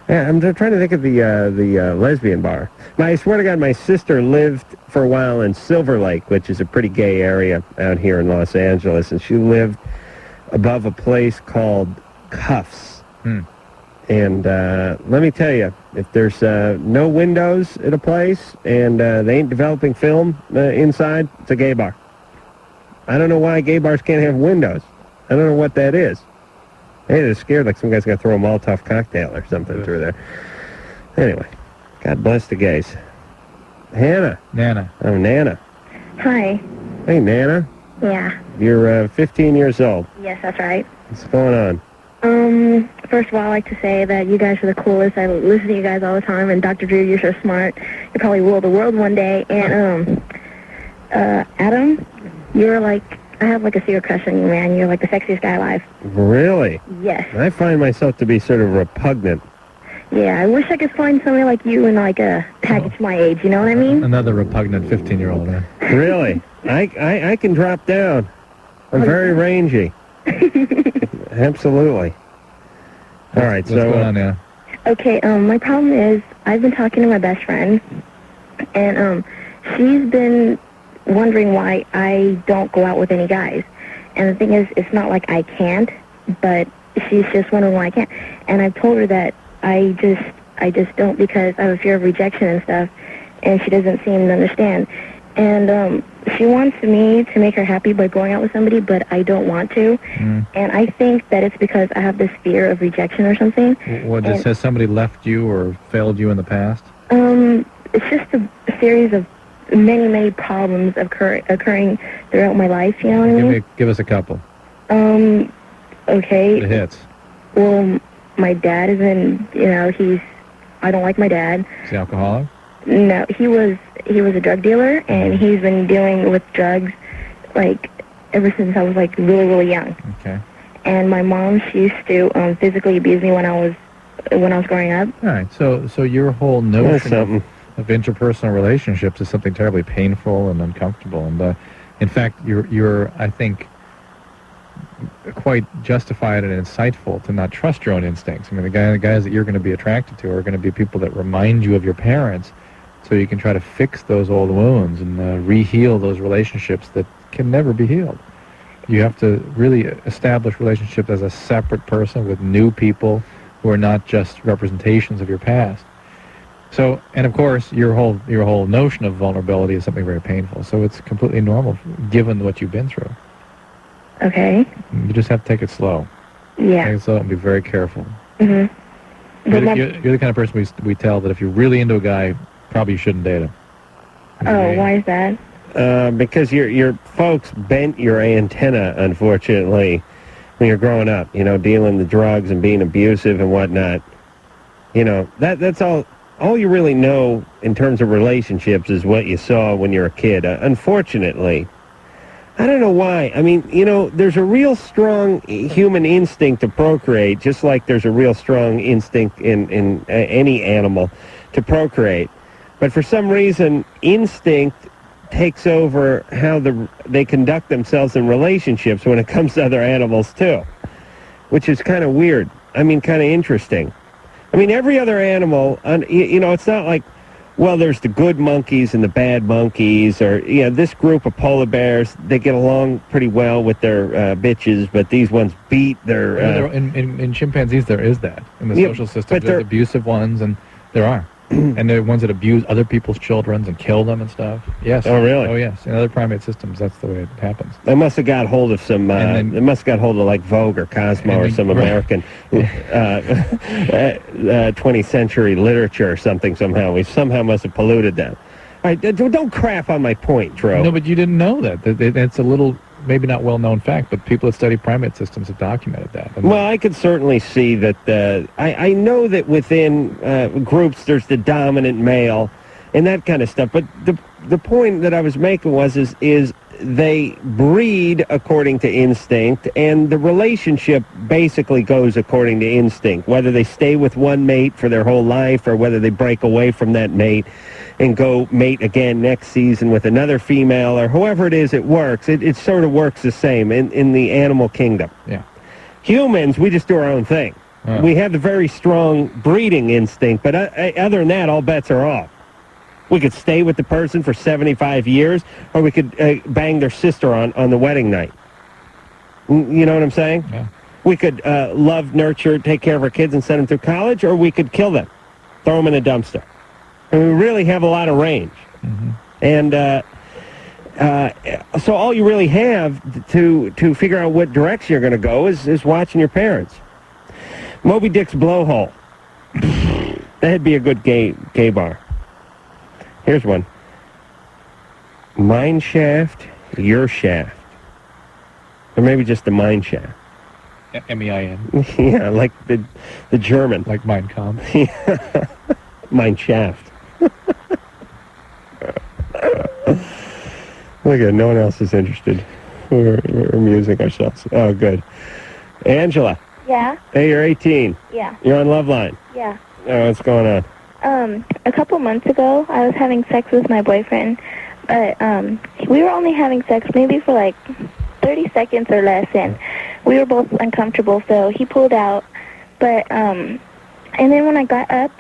Yeah, I'm trying to think of the lesbian bar. Now, I swear to God, my sister lived for a while in Silver Lake, which is a pretty gay area out here in Los Angeles, and she lived above a place called Cuffs. And let me tell you, if there's no windows at a place and they ain't developing film inside, it's a gay bar. I don't know why gay bars can't have windows. I don't know what that is. Hey, they're scared like some guy's going to throw a Molotov cocktail or something through there. Anyway, God bless the gays. Hannah. Nana. Oh, Nana. Hi. Hey, Nana. Yeah. You're 15 years old. Yes, that's right. What's going on? First of all, I'd like to say that you guys are the coolest. I listen to you guys all the time, and Dr. Drew, you're so smart. You probably rule the world one day. And, Adam, you're like, I have like a secret crush on you, man. You're like the sexiest guy alive. Really? Yes. I find myself to be sort of repugnant. Yeah, I wish I could find somebody like you in like a package my age, you know what I mean? Another repugnant 15-year-old, man. Really? I can drop down. I'm very rangy. Absolutely. All right, What's going on now? Okay, my problem is I've been talking to my best friend, and she's been wondering why I don't go out with any guys. And the thing is, it's not like I can't, but she's just wondering why I can't. And I've told her that I just don't because I have a fear of rejection and stuff, and she doesn't seem to understand. And she wants me to make her happy by going out with somebody, but I don't want to. And I think that it's because I have this fear of rejection or something. What, has somebody left you or failed you in the past? It's just a series of many problems occurring throughout my life, you know what I mean? Give us a couple. Okay. The hits. Well, my dad is I don't like my dad. Is he alcoholic? No, he was a drug dealer, and he's been dealing with drugs, like, ever since I was, like, really young. Okay. And my mom, she used to physically abuse me when I was growing up. All right, so your whole notion of interpersonal relationships is something terribly painful and uncomfortable, and in fact, you're I think quite justified and insightful to not trust your own instincts. I mean, the guys that you're going to be attracted to are going to be people that remind you of your parents, so you can try to fix those old wounds and re-heal those relationships that can never be healed. You have to really establish relationships as a separate person with new people who are not just representations of your past. So, and of course, your whole notion of vulnerability is something very painful. So it's completely normal, given what you've been through. Okay. You just have to take it slow. Yeah. Take it slow and be very careful. Mm-hmm. You're the kind of person we tell that if you're really into a guy, probably you shouldn't date him. Oh, why is that? Because your folks bent your antenna, unfortunately, when you're growing up. You know, dealing the drugs and being abusive and whatnot. You know, that's all. All you really know in terms of relationships is what you saw when you're a kid. Unfortunately, I don't know why. I mean, you know, there's a real strong human instinct to procreate, just like there's a real strong instinct in any animal to procreate. But for some reason, instinct takes over how they conduct themselves in relationships when it comes to other animals, too, which is kind of weird. I mean, kind of interesting. I mean, every other animal, you know, it's not like, well, there's the good monkeys and the bad monkeys, or, you know, this group of polar bears, they get along pretty well with their bitches, but these ones beat their... in chimpanzees, there is that. In the social system, there's abusive ones, and there are. And there are ones that abuse other people's children and kill them and stuff. Yes. Oh, really? Oh, yes. In other primate systems, that's the way it happens. They must have got hold of some, they must have got hold of like Vogue or Cosmo or some American 20th century literature or something somehow. We somehow must have polluted them. All right, don't crap on my point, Drew. No, but you didn't know that. It's a little, maybe not well-known fact, but people that study primate systems have documented that. Well, I could certainly see that. I know that within groups there's the dominant male and that kind of stuff. But the point that I was making is they breed according to instinct, and the relationship basically goes according to instinct. Whether they stay with one mate for their whole life or whether they break away from that mate and go mate again next season with another female, or however it is it works, it sort of works the same in the animal kingdom. Yeah. Humans, we just do our own thing. We have the very strong breeding instinct, but other than that, all bets are off. We could stay with the person for 75 years, or we could bang their sister on the wedding night. You know what I'm saying? Yeah. We could love, nurture, take care of our kids and send them through college, or we could kill them, throw them in a dumpster. And we really have a lot of range. Mm-hmm. And so all you really have to figure out what direction you're going to go is watching your parents. Moby Dick's Blowhole. That'd be a good gay bar. Here's one. Mine shaft, your shaft. Or maybe just the mine shaft. M-E-I-N. Yeah, like the German. Like Mein Kampf. Mine shaft. Look at it, no one else is interested. We're amusing ourselves. Oh, good. Angela. Yeah? Hey, you're 18. Yeah. You're on Loveline. Yeah. Oh, what's going on? A couple months ago, I was having sex with my boyfriend, but, we were only having sex maybe for, like, 30 seconds or less, and we were both uncomfortable, so he pulled out, but, and then when I got up,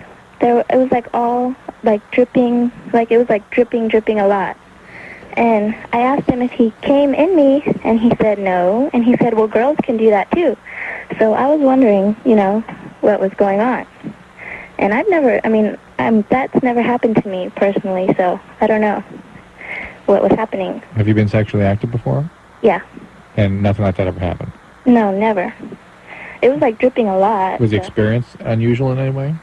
it was, like, all, like, dripping, like, it was, like, dripping a lot. And I asked him if he came in me, and he said no, and he said, well, girls can do that, too. So I was wondering, what was going on. And that's never happened to me personally, so I don't know what was happening. Have you been sexually active before? Yeah. And nothing like that ever happened? No, never. It was, like, dripping a lot. Was the experience unusual in any way?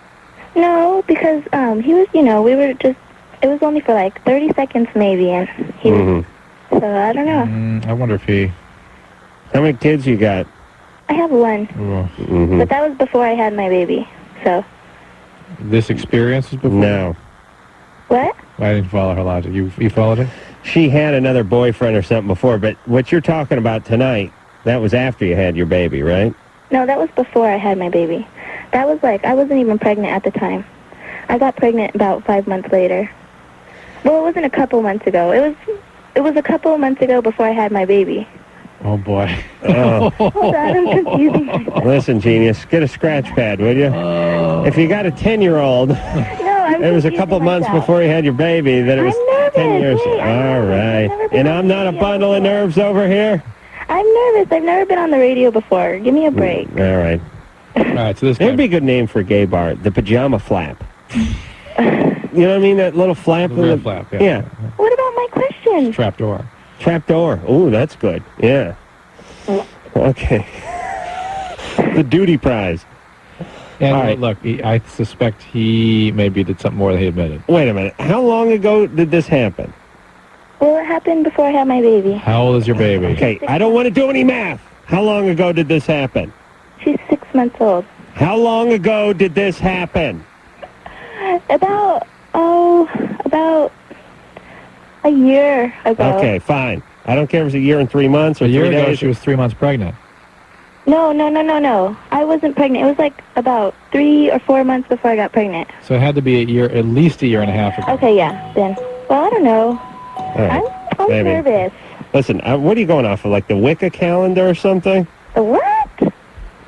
No, because he was, we were just, it was only for, like, 30 seconds maybe, and he was, so I don't know. I wonder if he... How many kids you got? I have one, but that was before I had my baby, so. This experience is before? No. What? I didn't follow her logic. You followed it? She had another boyfriend or something before, but what you're talking about tonight, that was after you had your baby, right? No, that was before I had my baby. That was like, I wasn't even pregnant at the time. I got pregnant about 5 months later. Well, it wasn't a couple months ago. It was a couple of months ago before I had my baby. Oh, boy. Oh. Hold on, I'm confusing myself. Listen, genius, get a scratch pad, will you? If you got a 10-year-old, it was a couple months before you had your baby, that it was 10 years. All right. And I'm not a bundle of nerves over here? I'm nervous. I've never been on the radio before. Give me a break. All right. All right, so this It would be a good name for a gay bar, the pajama flap. You know what I mean? That little flap. The real flap, yeah. What about my question? Trapdoor. Trapdoor. Oh, that's good. Yeah. Okay. The duty prize. And all right. Look, I suspect he maybe did something more than he admitted. Wait a minute. How long ago did this happen? Well, it happened before I had my baby. How old is your baby? Okay, I don't want to do any math. How long ago did this happen? She's 6 months old. How long ago did this happen? About a year ago. Okay, fine. I don't care if it's a year and 3 months or a year 3 ago, days. she was 3 months pregnant. No. I wasn't pregnant. It was like about 3 or 4 months before I got pregnant. So it had to be at least a year and a half ago. Okay, yeah, then. Well, I don't know. All right. I'm Maybe. nervous. Listen, what are you going off of, like the Wicca calendar or something? The what?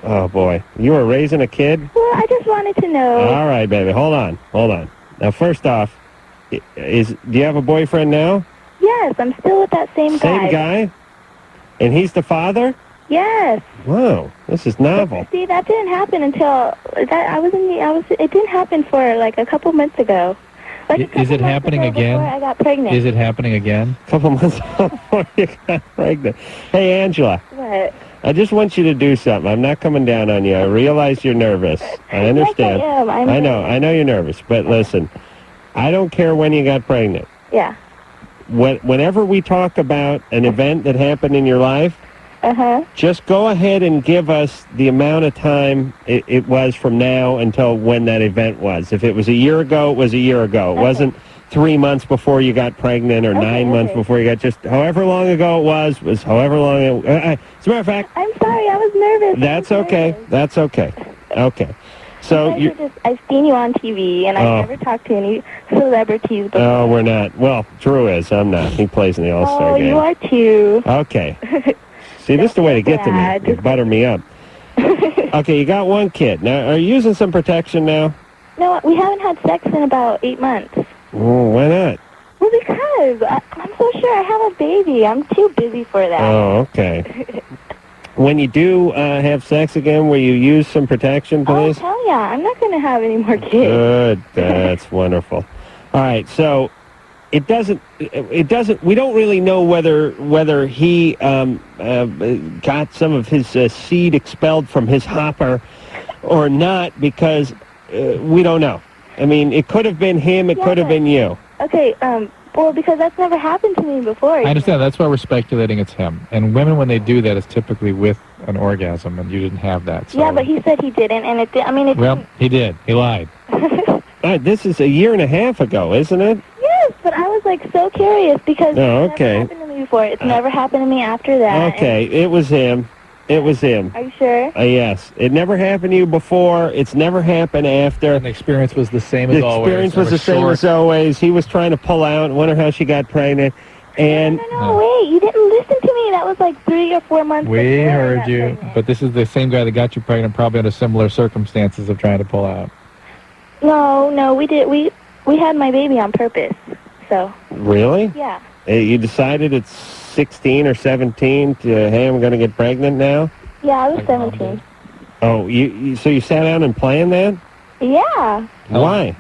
Oh, boy. You were raising a kid? Well, I just wanted to know. All right, baby. Hold on. Now, first off, do you have a boyfriend now? Yes, I'm still with that same guy. Same guy? And he's the father? Yes. Wow, this is novel. See, that didn't happen until it didn't happen for like a couple months ago. Like Is it happening again? Before I got pregnant. Is it happening again? A couple months before you got pregnant. Hey, Angela. What? I just want you to do something. I'm not coming down on you. I realize you're nervous. I understand. Yes, I am. I know you're nervous. But listen, I don't care when you got pregnant. Yeah. Whenever we talk about an event that happened in your life, just go ahead and give us the amount of time it was from now until when that event was. If it was a year ago, it was a year ago. It wasn't 3 months before you got pregnant or 9 months before you got, just however long ago it was however long it as a matter of fact. I'm sorry, I was nervous. That's okay. That's okay. Okay. So I've seen you on TV, and I've never talked to any celebrities before. Oh, we're not. Well, Drew is. I'm not. He plays in the All-Star game. Oh, you are too. Okay. See, this is the way to get to me. You butter me up. Okay, you got one kid. Now, are you using some protection now? No, we haven't had sex in about 8 months. Oh, why not? Well, because I'm so sure I have a baby. I'm too busy for that. Oh, okay. When you do have sex again, will you use some protection, please? Oh, hell yeah. I'm not going to have any more kids. Good. That's wonderful. All right, so it doesn't, we don't really know whether he got some of his seed expelled from his hopper or not, because we don't know. I mean, it could have been him, it could have been you. Okay, Well, because that's never happened to me before. I understand. That's why we're speculating it's him. And women, when they do that, it's typically with an orgasm, and you didn't have that. So. Yeah, but he said he didn't, and it did. I mean, it Well, he did. He lied. This is a year and a half ago, isn't it? Yes, but I was like so curious because Oh, it's okay. never happened to me before. It's never happened to me after that. Okay, it was him. It was him. Are you sure? Yes. It never happened to you before. It's never happened after. And the experience was the same as always. The experience was the same as always. He was trying to pull out. Wonder how she got pregnant. And No, wait, you didn't listen to me. That was like 3 or 4 months We before I heard got you, pregnant. but this is the same guy that got you pregnant, probably under similar circumstances of trying to pull out. No, we did. We had my baby on purpose. So. really? Yeah. You decided at 16 or 17 to, hey, I'm going to get pregnant now? Yeah, I was 17. Oh, so you sat down and planned that? Yeah. Why?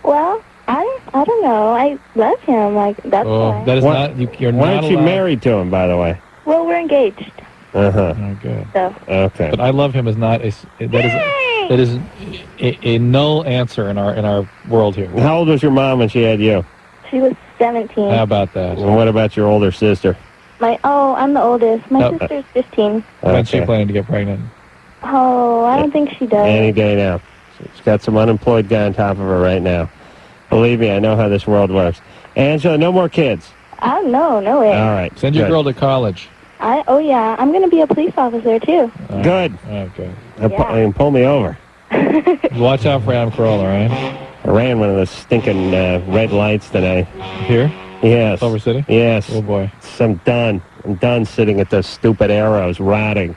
Well, I don't know. I love him. Like that's why. That is Why- not. You're Why not aren't you allowed- married to him, by the way? Well, we're engaged. Uh-huh. Oh, good. So. Okay. But I love him is not a. That is a null answer in our world here. How old was your mom when she had you? She was 17. How about that? And what about your older sister? I'm the oldest. My Oh. sister's 15. When's she Okay. planning to get pregnant? Oh, I don't think she does. Any day now. She's got some unemployed guy on top of her right now. Believe me, I know how this world works. Angela, no more kids. No way. All right. Send your good. girl to college. Yeah, I'm going to be a police officer, too. Good. Okay. And pull me over. Watch out for Adam Carolla, right? I ran one of those stinking red lights tonight. Here? Yes. Silver City? Yes. Oh, boy. So I'm done. I'm done sitting at those stupid arrows, rotting.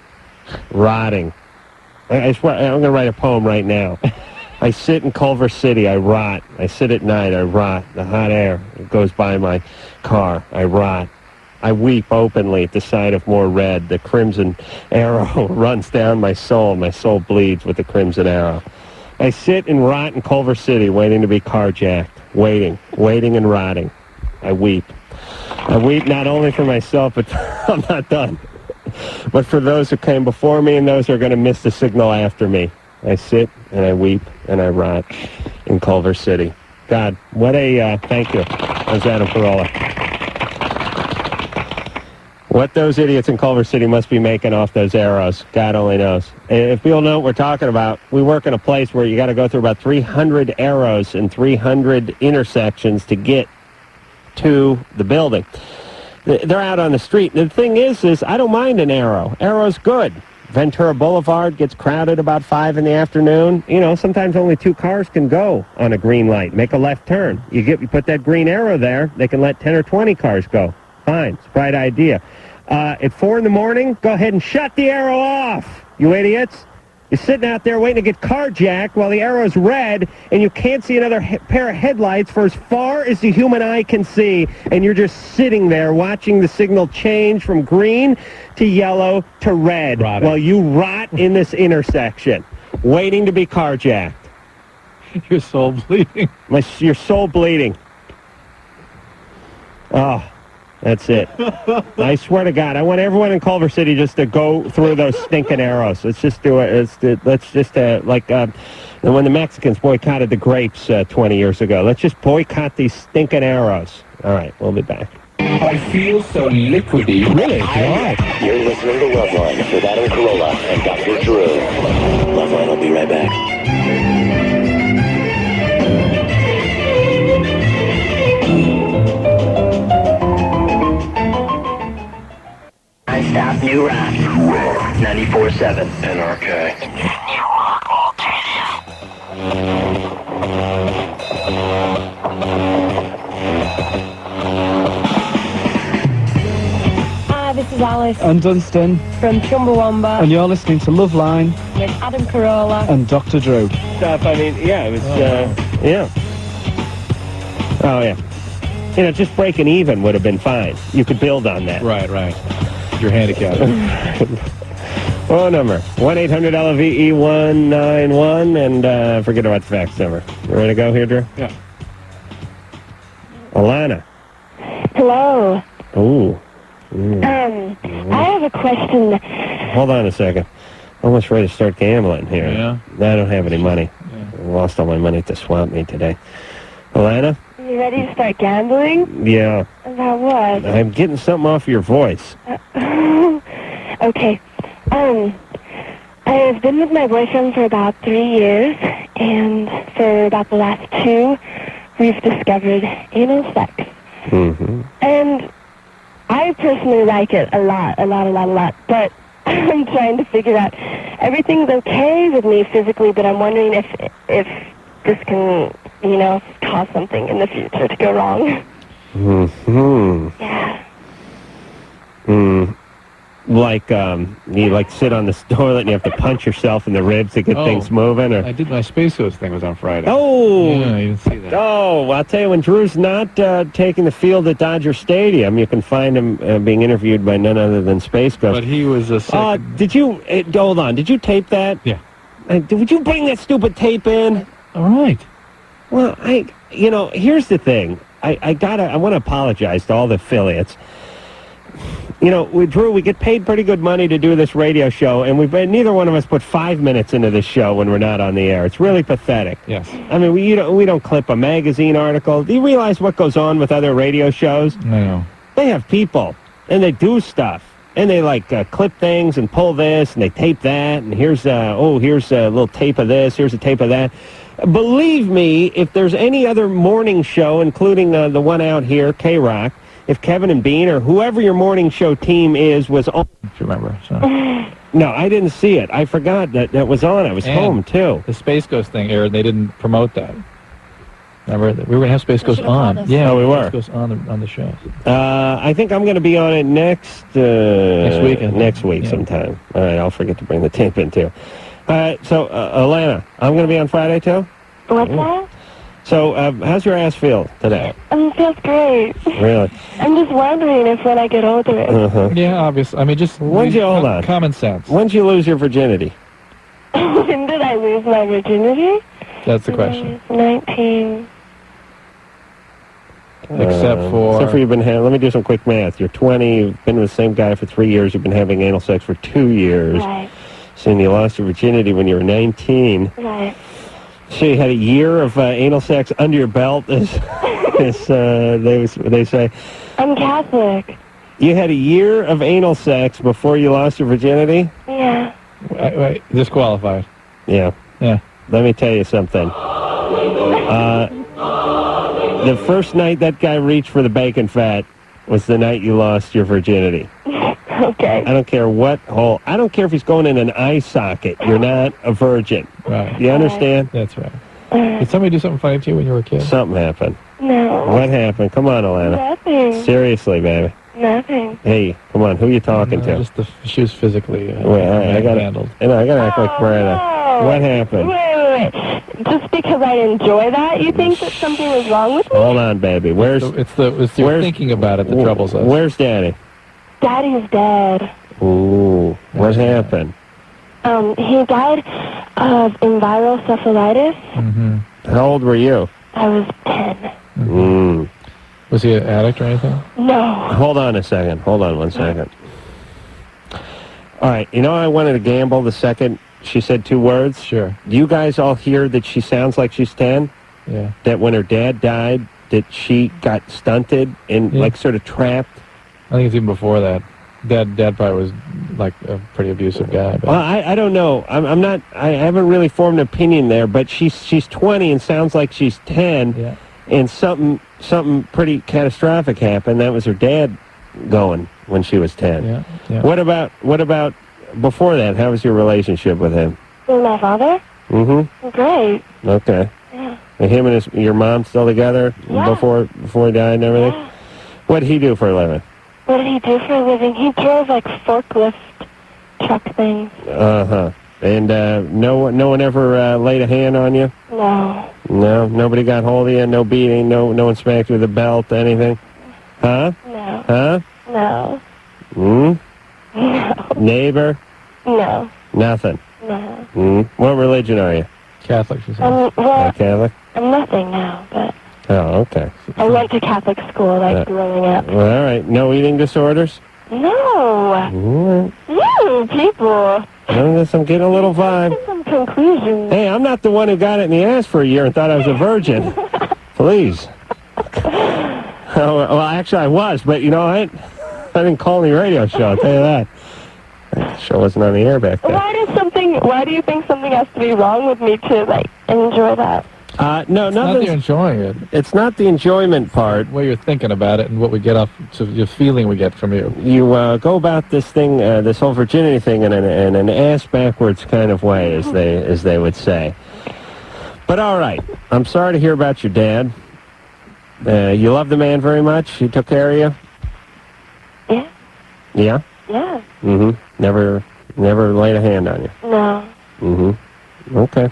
I swear, I'm going to write a poem right now. I sit in Culver City, I rot. I sit at night, I rot. The hot air goes by my car, I rot. I weep openly at the sight of more red. The crimson arrow runs down my soul. My soul bleeds with the crimson arrow. I sit and rot in Culver City, waiting to be carjacked. Waiting and rotting. I weep. I weep not only for myself, but I'm not done, but for those who came before me and those who are going to miss the signal after me. I sit and I weep and I rot in Culver City. God, what a thank you. That was Adam Carolla. What those idiots in Culver City must be making off those arrows, God only knows. And if people know what we're talking about, we work in a place where you got to go through about 300 arrows and 300 intersections to get to the building. They're out on the street. The thing is I don't mind an arrow. Arrow's good. Ventura Boulevard gets crowded about 5 in the afternoon. You know, sometimes only 2 cars can go on a green light. Make a left turn. You put that green arrow there, they can let 10 or 20 cars go. Fine. It's a bright idea. At 4 in the morning, go ahead and shut the arrow off, you idiots. You're sitting out there waiting to get carjacked while the arrow's red, and you can't see another pair of headlights for as far as the human eye can see, and you're just sitting there watching the signal change from green to yellow to red while you rot in this intersection, waiting to be carjacked. Your soul bleeding. Your soul bleeding. Oh, that's it. I swear to God, I want everyone in Culver City just to go through those stinking arrows. Let's just do it. Let's just like when the Mexicans boycotted the grapes 20 years ago. Let's just boycott these stinking arrows. All right, we'll be back. I feel so liquidy. Really? Why? You're listening to Loveline with Adam Carolla and Dr. Drew. Loveline will be right back. Non-stop new rock. 94.7 NRK. New rock alternative. Hi, this is Alice And Dunstan, from Chumbawamba and you're listening to Loveline with Adam Carolla. and Dr. Drew. Stuff. I mean, yeah, it was. Yeah. Oh yeah. You know, just breaking even would have been fine. You could build on that. Right. You're handicapped. Phone number, 1-800-LVE-191, and forget about the fax number. You ready to go here, Drew? Yeah. Alana. Hello. Ooh. I have a question. Hold on a second. Almost ready to start gambling here. Yeah? I don't have any money. I lost all my money at the swamp meet today. Alana? You ready to start gambling? Yeah. About what? I'm getting something off your voice. Okay. I've been with my boyfriend for about 3 years, and for about the last 2, we've discovered anal sex. Mm-hmm. And I personally like it a lot, but I'm trying to figure out, everything's okay with me physically, but I'm wondering if this can, cause something in the future to go wrong. Mm-hmm. Yeah. Like, you like sit on the toilet and you have to punch yourself in the ribs to get things moving, or? I did my Space Ghost thing was on Friday. Oh! Yeah, you didn't see that. Oh, I'll tell you, when Drew's not taking the field at Dodger Stadium, you can find him being interviewed by none other than Space Ghost. But he was a did you, hold on, did you tape that? Yeah. Would you bring that stupid tape in? All right. Well, here's the thing. I want to apologize to all the affiliates. Drew, we get paid pretty good money to do this radio show, and neither one of us put 5 minutes into this show when we're not on the air. It's really pathetic. Yes. I mean, we don't clip a magazine article. Do you realize what goes on with other radio shows? I know. They have people, and they do stuff, and they clip things and pull this, and they tape that, and here's a little tape of this, here's a tape of that. Believe me, if there's any other morning show, including the one out here, K-Rock, if Kevin and Bean or whoever your morning show team was on... Do you remember? So. No, I didn't see it. I forgot that was on. I was home, too. The Space Ghost thing aired. They didn't promote that. Remember? We were going to have Space Ghost on. Yeah, we were. Space Ghost on the show. I think I'm going to be on it next week. Next week sometime. All right, I'll forget to bring the tape in, too. So, Alana, I'm going to be on Friday, too? What's that? So, how's your ass feel today? It feels great. Really? I'm just wondering if when I get older... Uh-huh. Yeah, obviously. I mean, just... Hold on. Common sense. When'd you lose your virginity? When did I lose my virginity? That's the question. 19... Except for you've been let me do some quick math. You're 20, you've been with the same guy for 3 years, you've been having anal sex for 2 years. Right. So you lost your virginity when you were 19. Right. So you had a year of anal sex under your belt, as they say. I'm Catholic. You had a year of anal sex before you lost your virginity? Yeah. Wait, disqualified. Yeah. Yeah. Let me tell you something. The first night that guy reached for the bacon fat was the night you lost your virginity. Okay. I don't care what hole. I don't care if he's going in an eye socket. You're not a virgin. Right. You understand? That's right. Did somebody do something funny to you when you were a kid? Something happened. No. What happened? Come on, Alana. Nothing. Seriously, baby. Nothing. Hey, come on. Who are you talking to? Just she was physically I gotta handled. I gotta act like Brenda. What happened? Wait. Just because I enjoy that, you think that something was wrong with me? Hold on, baby. It's your thinking about it that troubles us. Where's Daddy? Daddy's dead. Ooh, what happened? He died of envirocephalitis. Mm-hmm. How old were you? I was 10. Mm. Was he an addict or anything? No. Hold on a second. Hold on 1 second. All right, I wanted to gamble the second she said 2 words. Sure. Do you guys all hear that she sounds like she's 10? Yeah. That when her dad died, that she got stunted and sort of trapped? I think it's even before that. Dad probably was like a pretty abusive guy. But. Well, I don't know. I'm not. I haven't really formed an opinion there. But she's 20 and sounds like she's 10. Yeah. And something pretty catastrophic happened. That was her dad going when she was 10. Yeah. What about before that? How was your relationship with him? With my father? Mm-hmm. Great. Okay. Yeah. And him and your mom still together before he died and everything? Yeah. What did he do for a living? What did he do for a living? He drove forklift truck things. Uh-huh. And no one ever laid a hand on you? No. No? Nobody got hold of you? No beating? No one smacked you with a belt? Anything? Huh? No. Huh? No. Hmm? No. Neighbor? No. Nothing? No. Hmm? What religion are you? Catholic, she said. Catholic? I'm nothing now, but Oh, okay. I went to Catholic school growing up. Well, all right. No eating disorders? No. All right. You people. I'm getting a little vibe. Some conclusions. Hey, I'm not the one who got it in the ass for a year and thought I was a virgin. Please. Oh, well, actually, I was, but you know what? I didn't call any radio show, I'll tell you that. The show wasn't on the air back then. Why do you think something has to be wrong with me to, like, enjoy that? No, It's not that you're enjoying it. It's not the enjoyment part. What you're thinking about it and what we get off, so the feeling we get from you. You go about this thing, this whole virginity thing, in an ass-backwards kind of way, as they would say. But all right, I'm sorry to hear about your dad. You love the man very much? He took care of you? Yeah. Yeah? Yeah. Mm-hmm. Never laid a hand on you? No. Mm-hmm. Okay.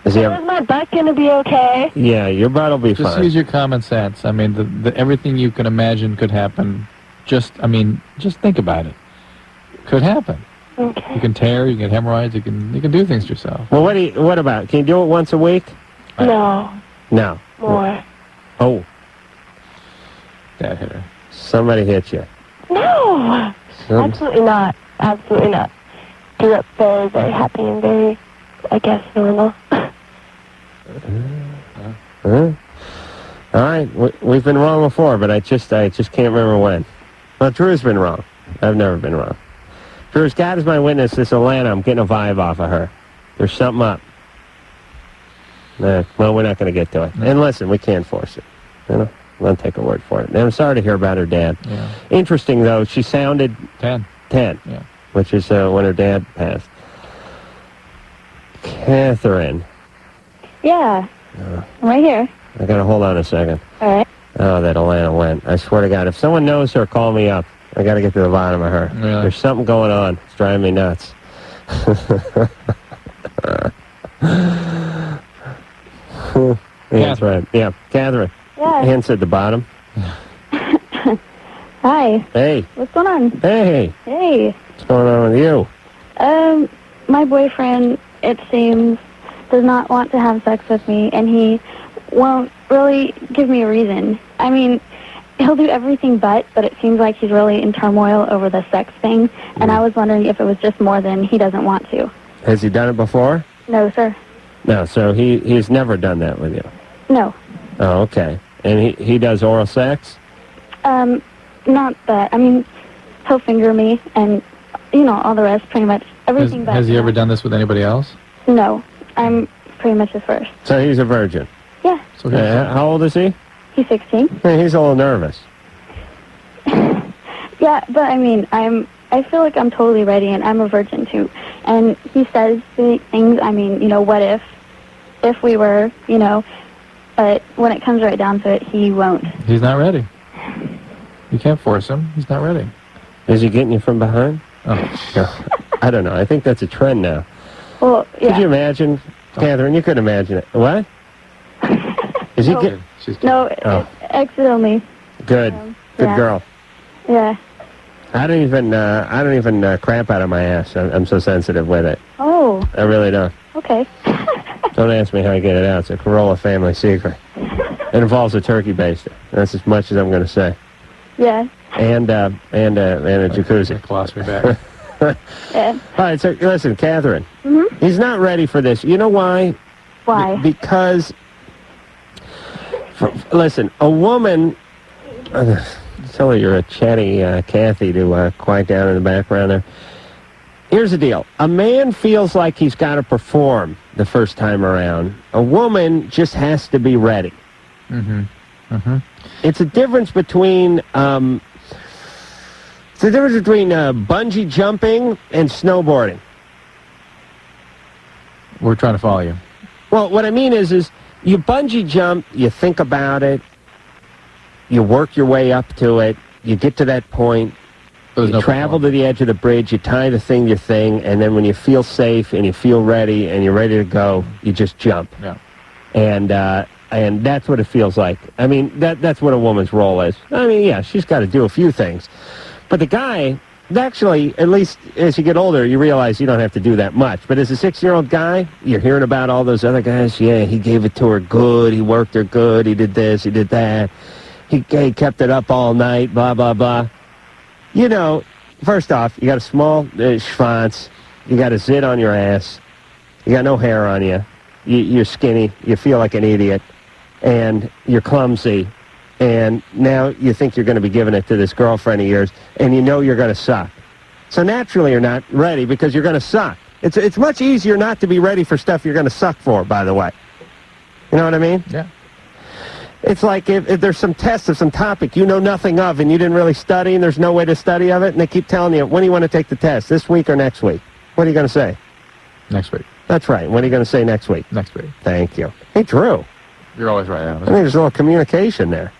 Is he Is my butt going to be okay? Yeah, your butt will be Just fine. use your common sense. I mean, everything you can imagine could happen. Just think about it. Could happen. Okay. You can tear, you can get hemorrhoids, you can do things to yourself. Well, what about? Can you do it once a week? No. No. More. Oh. Dad hit her. Somebody hit you. No. Absolutely not. Absolutely not. Grew up very, very happy and very, I guess, normal. Huh? All right, we've been wrong before, but I just can't remember when. Well, Drew's been wrong. I've never been wrong. Drew's, God is my witness, this Atlanta, I'm getting a vibe off of her. There's something up. Well, we're not going to get to it. And listen, we can't force it. You know, I'll take a word for it. And I'm sorry to hear about her dad. Yeah. Interesting, though, she sounded 10. Yeah. Which is when her dad passed. Catherine. Yeah. I'm right here. I got to hold on a second. All right. Oh, that Atlanta went. I swear to God, if someone knows her, call me up. I got to get to the bottom of her. Really? There's something going on. It's driving me nuts. Yeah, that's right. Yeah, Catherine. Yeah. Hands at the bottom. Hi. Hey. What's going on? Hey. Hey. What's going on with you? My boyfriend, it seems, does not want to have sex with me, and he won't really give me a reason. I mean, he'll do everything but it seems like he's really in turmoil over the sex thing, and I was wondering if it was just more than he doesn't want to. Has he done it before? No, sir. No, so he's never done that with you. No. Oh, okay. And he does oral sex? Not that. I mean, he'll finger me and, all the rest, pretty much. Everything but... Has he ever done this with anybody else? No. I'm pretty much his first. So he's a virgin? Yeah. So how old is he? He's 16. Hey, he's a little nervous. Yeah, but I mean, I feel like I'm totally ready, and I'm a virgin too. And he says things, I mean, what if we were, but when it comes right down to it, he won't. He's not ready. You can't force him. He's not ready. Is he getting you from behind? Oh. I don't know. I think that's a trend now. Well, yeah. Could you imagine, Catherine? You could imagine it. What? Is he getting? No, exit only. Good. Good yeah. girl. Yeah. I don't even crap out of my ass. I'm so sensitive with it. Oh. I really don't. Okay. Don't ask me how I get it out. It's a Carolla family secret. It involves a turkey baster. That's as much as I'm going to say. Yeah. And a jacuzzi. Lost me back. Yeah. All right, so listen, Catherine. Mm-hmm. He's not ready for this. You know why? Why? Because, listen, a woman... tell her you're a chatty Kathy to quiet down in the background there. Here's the deal. A man feels like he's got to perform the first time around. A woman just has to be ready. Mm-hmm. Mm-hmm. It's a difference between... It's the difference between bungee jumping and snowboarding. We're trying to follow you. Well, what I mean is you bungee jump, you think about it, you work your way up to it, you get to that point, you travel to the edge of the bridge, you tie the thing to your thing, and then when you feel safe and you feel ready and you're ready to go, you just jump. Yeah. And that's what it feels like. I mean, that's what a woman's role is. I mean, yeah, she's got to do a few things. But the guy, actually, at least as you get older, you realize you don't have to do that much. But as a 6-year-old guy, you're hearing about all those other guys. Yeah, he gave it to her good. He worked her good. He did this. He did that. He kept it up all night, blah, blah, blah. First off, you got a small schwanz. You got a zit on your ass. You got no hair on you. You're skinny. You feel like an idiot. and you're clumsy, and now you think you're going to be giving it to this girlfriend of yours, and you know you're going to suck. So naturally you're not ready because you're going to suck. It's much easier not to be ready for stuff you're going to suck for, by the way. You know what I mean? Yeah. It's like if there's some test of some topic you know nothing of and you didn't really study and there's no way to study of it, and they keep telling you, when do you want to take the test, this week or next week? What are you going to say? Next week. That's right. What are you going to say next week? Next week. Thank you. Hey, Drew. You're always right, I think there's a little communication there.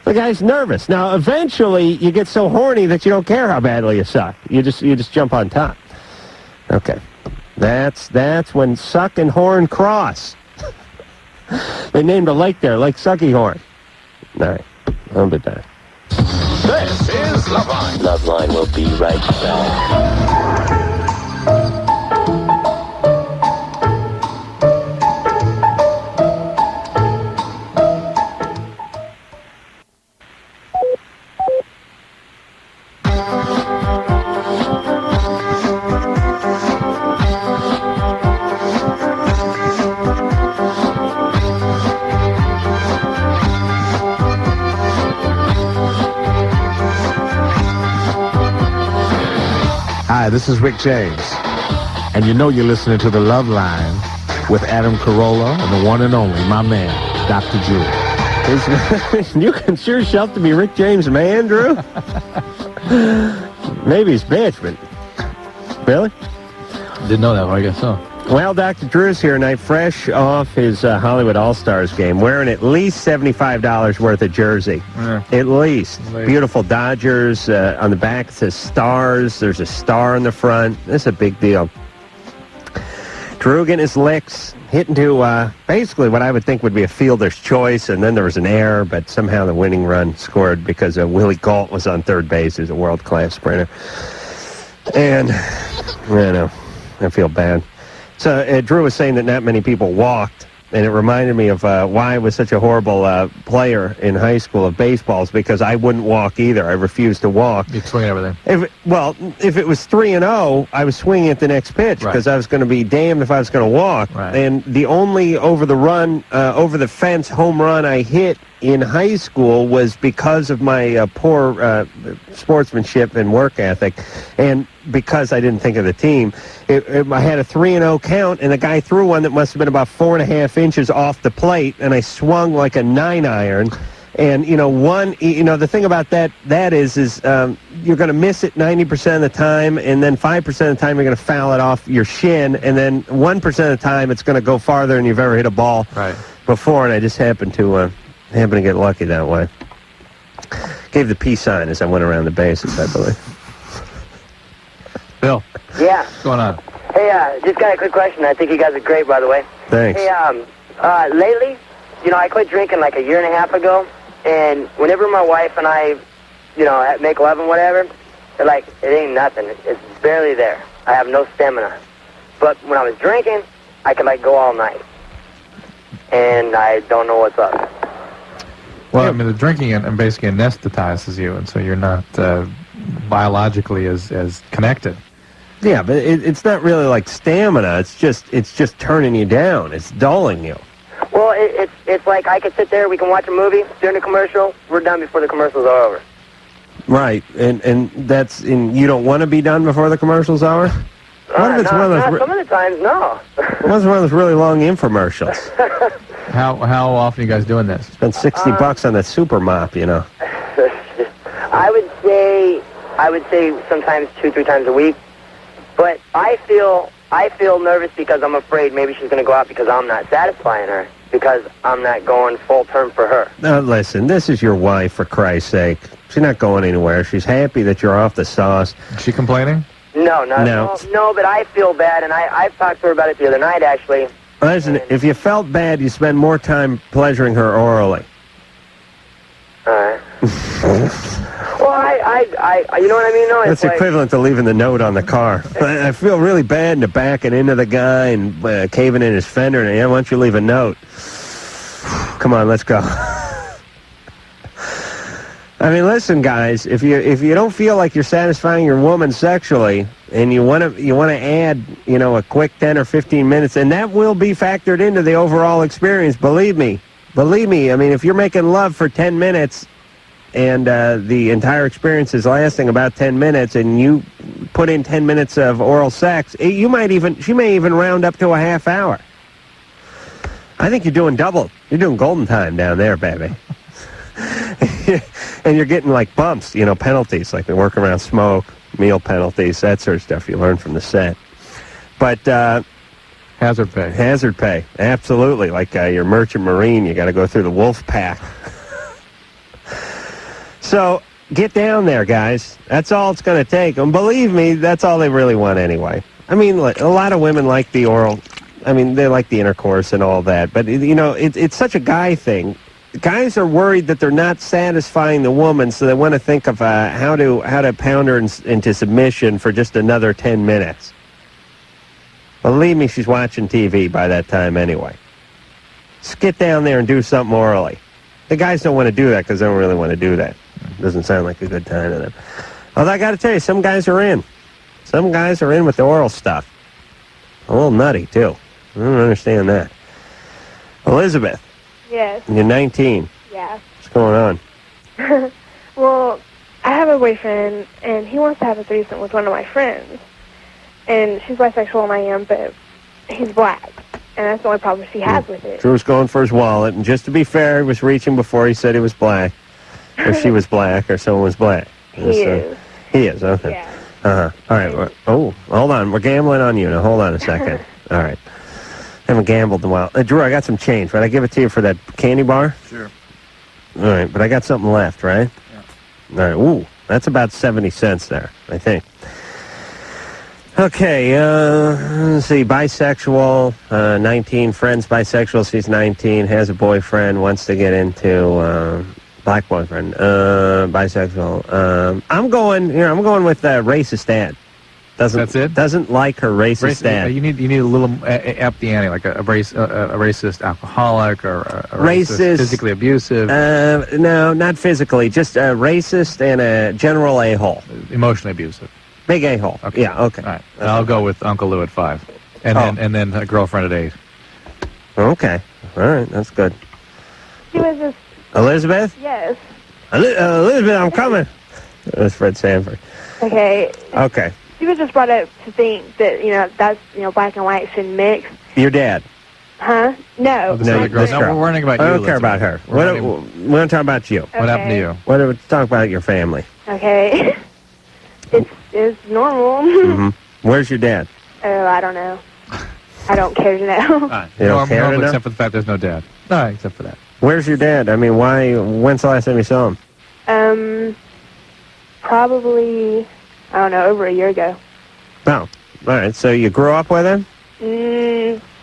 The guy's nervous. Now, eventually, you get so horny that you don't care how badly you suck. You just jump on top. Okay. That's when Suck and Horn cross. They named a lake there, Lake Sucky Horn. All right. I'll be back. This is Loveline. Loveline will be right back. Hi, this is Rick James, and you know you're listening to the Love Line with Adam Carolla and the one and only, my man, Dr. Drew. You consider yourself to be Rick James' man, Drew? Maybe he's bitch, but really? Didn't know that, but I guess so. Well, Dr. Drew's here tonight, fresh off his Hollywood All-Stars game, wearing at least $75 worth of jersey. Yeah. At least. Beautiful Dodgers. On the back it says Stars. There's a star in the front. This is a big deal. Drew getting his licks, hitting to basically what I would think would be a fielder's choice, and then there was an error, but somehow the winning run scored because Willie Gault was on third base, who's a world-class sprinter. And, I feel bad. So Drew was saying that not many people walked, and it reminded me of why I was such a horrible player in high school of baseballs, because I wouldn't walk either. I refused to walk. You'd swing everything. If it was 3-0, I was swinging at the next pitch because I was going to be damned if I was going to walk. Right. And the only over the fence home run I hit in high school was because of my poor sportsmanship and work ethic, and because I didn't think of the team. I had a 3-0 count, and the guy threw one that must have been about 4.5 inches off the plate, and I swung like a 9-iron. And, the thing about that is you're going to miss it 90% of the time, and then 5% of the time you're going to foul it off your shin, and then 1% of the time it's going to go farther than you've ever hit a ball before, and I just happened to get lucky that way. Gave the peace sign as I went around the bases, I believe. Bill. Yeah. What's going on? Hey, just got a quick question. I think you guys are great, by the way. Thanks. Hey, lately, I quit drinking like a year and a half ago, and whenever my wife and I, make love and whatever, they're like, it ain't nothing. It's barely there. I have no stamina. But when I was drinking, I could, go all night. And I don't know what's up. Well, I mean, the drinking and basically anesthetizes you, and so you're not biologically as connected. Yeah, but it's not really like stamina. It's just turning you down. It's dulling you. Well, it's like I could sit there, we can watch a movie, during the commercial, we're done before the commercials are over. Right, and you don't want to be done before the commercials are? What if it's some of the times, no. What if one of those really long infomercials? How often are you guys doing this? Spend $60 on that super mop, I would say sometimes 2-3 times a week. But I feel nervous because I'm afraid maybe she's going to go out because I'm not satisfying her, because I'm not going full term for her. Now, listen, this is your wife, for Christ's sake. She's not going anywhere. She's happy that you're off the sauce. Is she complaining? No, but I feel bad, and I've talked to her about it the other night, actually. Listen, if you felt bad, you spend more time pleasuring her orally. All right. Well, I you know what I mean? No, That's equivalent to leaving the note on the car. I feel really bad and backing into the guy and caving in his fender, and why don't you leave a note? Come on, let's go. I mean, listen, guys. If you don't feel like you're satisfying your woman sexually, and you want to add, a quick 10 or 15 minutes, and that will be factored into the overall experience. Believe me, Believe me, I mean, if you're making love for 10 minutes and the entire experience is lasting about 10 minutes and you put in 10 minutes of oral sex, she may even round up to a half hour. I think you're doing double. You're doing golden time down there, baby. And you're getting like bumps, penalties, like the work around smoke, meal penalties, that sort of stuff you learn from the set. But hazard pay. Hazard pay, absolutely. Like your merchant marine, you got to go through the wolf pack. So get down there, guys. That's all it's going to take. And believe me, that's all they really want anyway. I mean, a lot of women like the oral. I mean, they like the intercourse and all that. But, it's such a guy thing. Guys are worried that they're not satisfying the woman, so they want to think of how to pound her into submission for just another 10 minutes. Believe me, she's watching TV by that time anyway. Just get down there and do something orally. The guys don't want to do that because they don't really want to do that. Doesn't sound like a good time to them. Although I got to tell you, some guys are in. Some guys are in with the oral stuff. A little nutty, too. I don't understand that. Elizabeth. Yes. You're 19. Yeah. What's going on? Well, I have a boyfriend, and he wants to have a threesome with one of my friends. And she's bisexual and I am, but he's black. And that's the only problem she has with it. Drew's going for his wallet, and just to be fair, he was reaching before he said he was black. Or she was black, or someone was black. He is. He is, okay. Yeah. All right. Hold on. We're gambling on you now. Hold on a second. All right. Haven't gambled in a while. Drew, I got some change. Right? I give it to you for that candy bar? Sure. All right, but I got something left, right? Yeah. All right. Ooh, that's about 70 cents there, I think. Okay, let's see. Bisexual, 19. Friend's bisexual. She's 19. Has a boyfriend. Wants to get into black boyfriend. Bisexual. I'm going with racist dad. That's it? Doesn't like her racist dad. You need a little up the ante, like a racist alcoholic or a racist physically abusive. No, not physically. Just a racist and a general a-hole. Emotionally abusive. Big a-hole. Okay. Yeah. Okay. All right. I'll go with Uncle Lou at 5, and then a girlfriend at 8. Okay. All right. That's good. She was just... Elizabeth? Yes. Elizabeth, I'm coming. That's Fred Sanford. Okay. Okay. She was just brought up to think that, that's, black and white shouldn't mix. Your dad? Huh? No. No, this girl. We're worrying about you. I don't care about her. We're going to talk about you. Okay. What happened to you? We're going to talk about your family. Okay. It's normal. Mm-hmm. Where's your dad? Oh, I don't know. I don't care to know. You don't care to know? Except for the fact there's no dad. No, except for that. Where's your dad? I mean, when's the last time you saw him? Probably, I don't know, over a year ago. Oh, all right. So you grew up with him?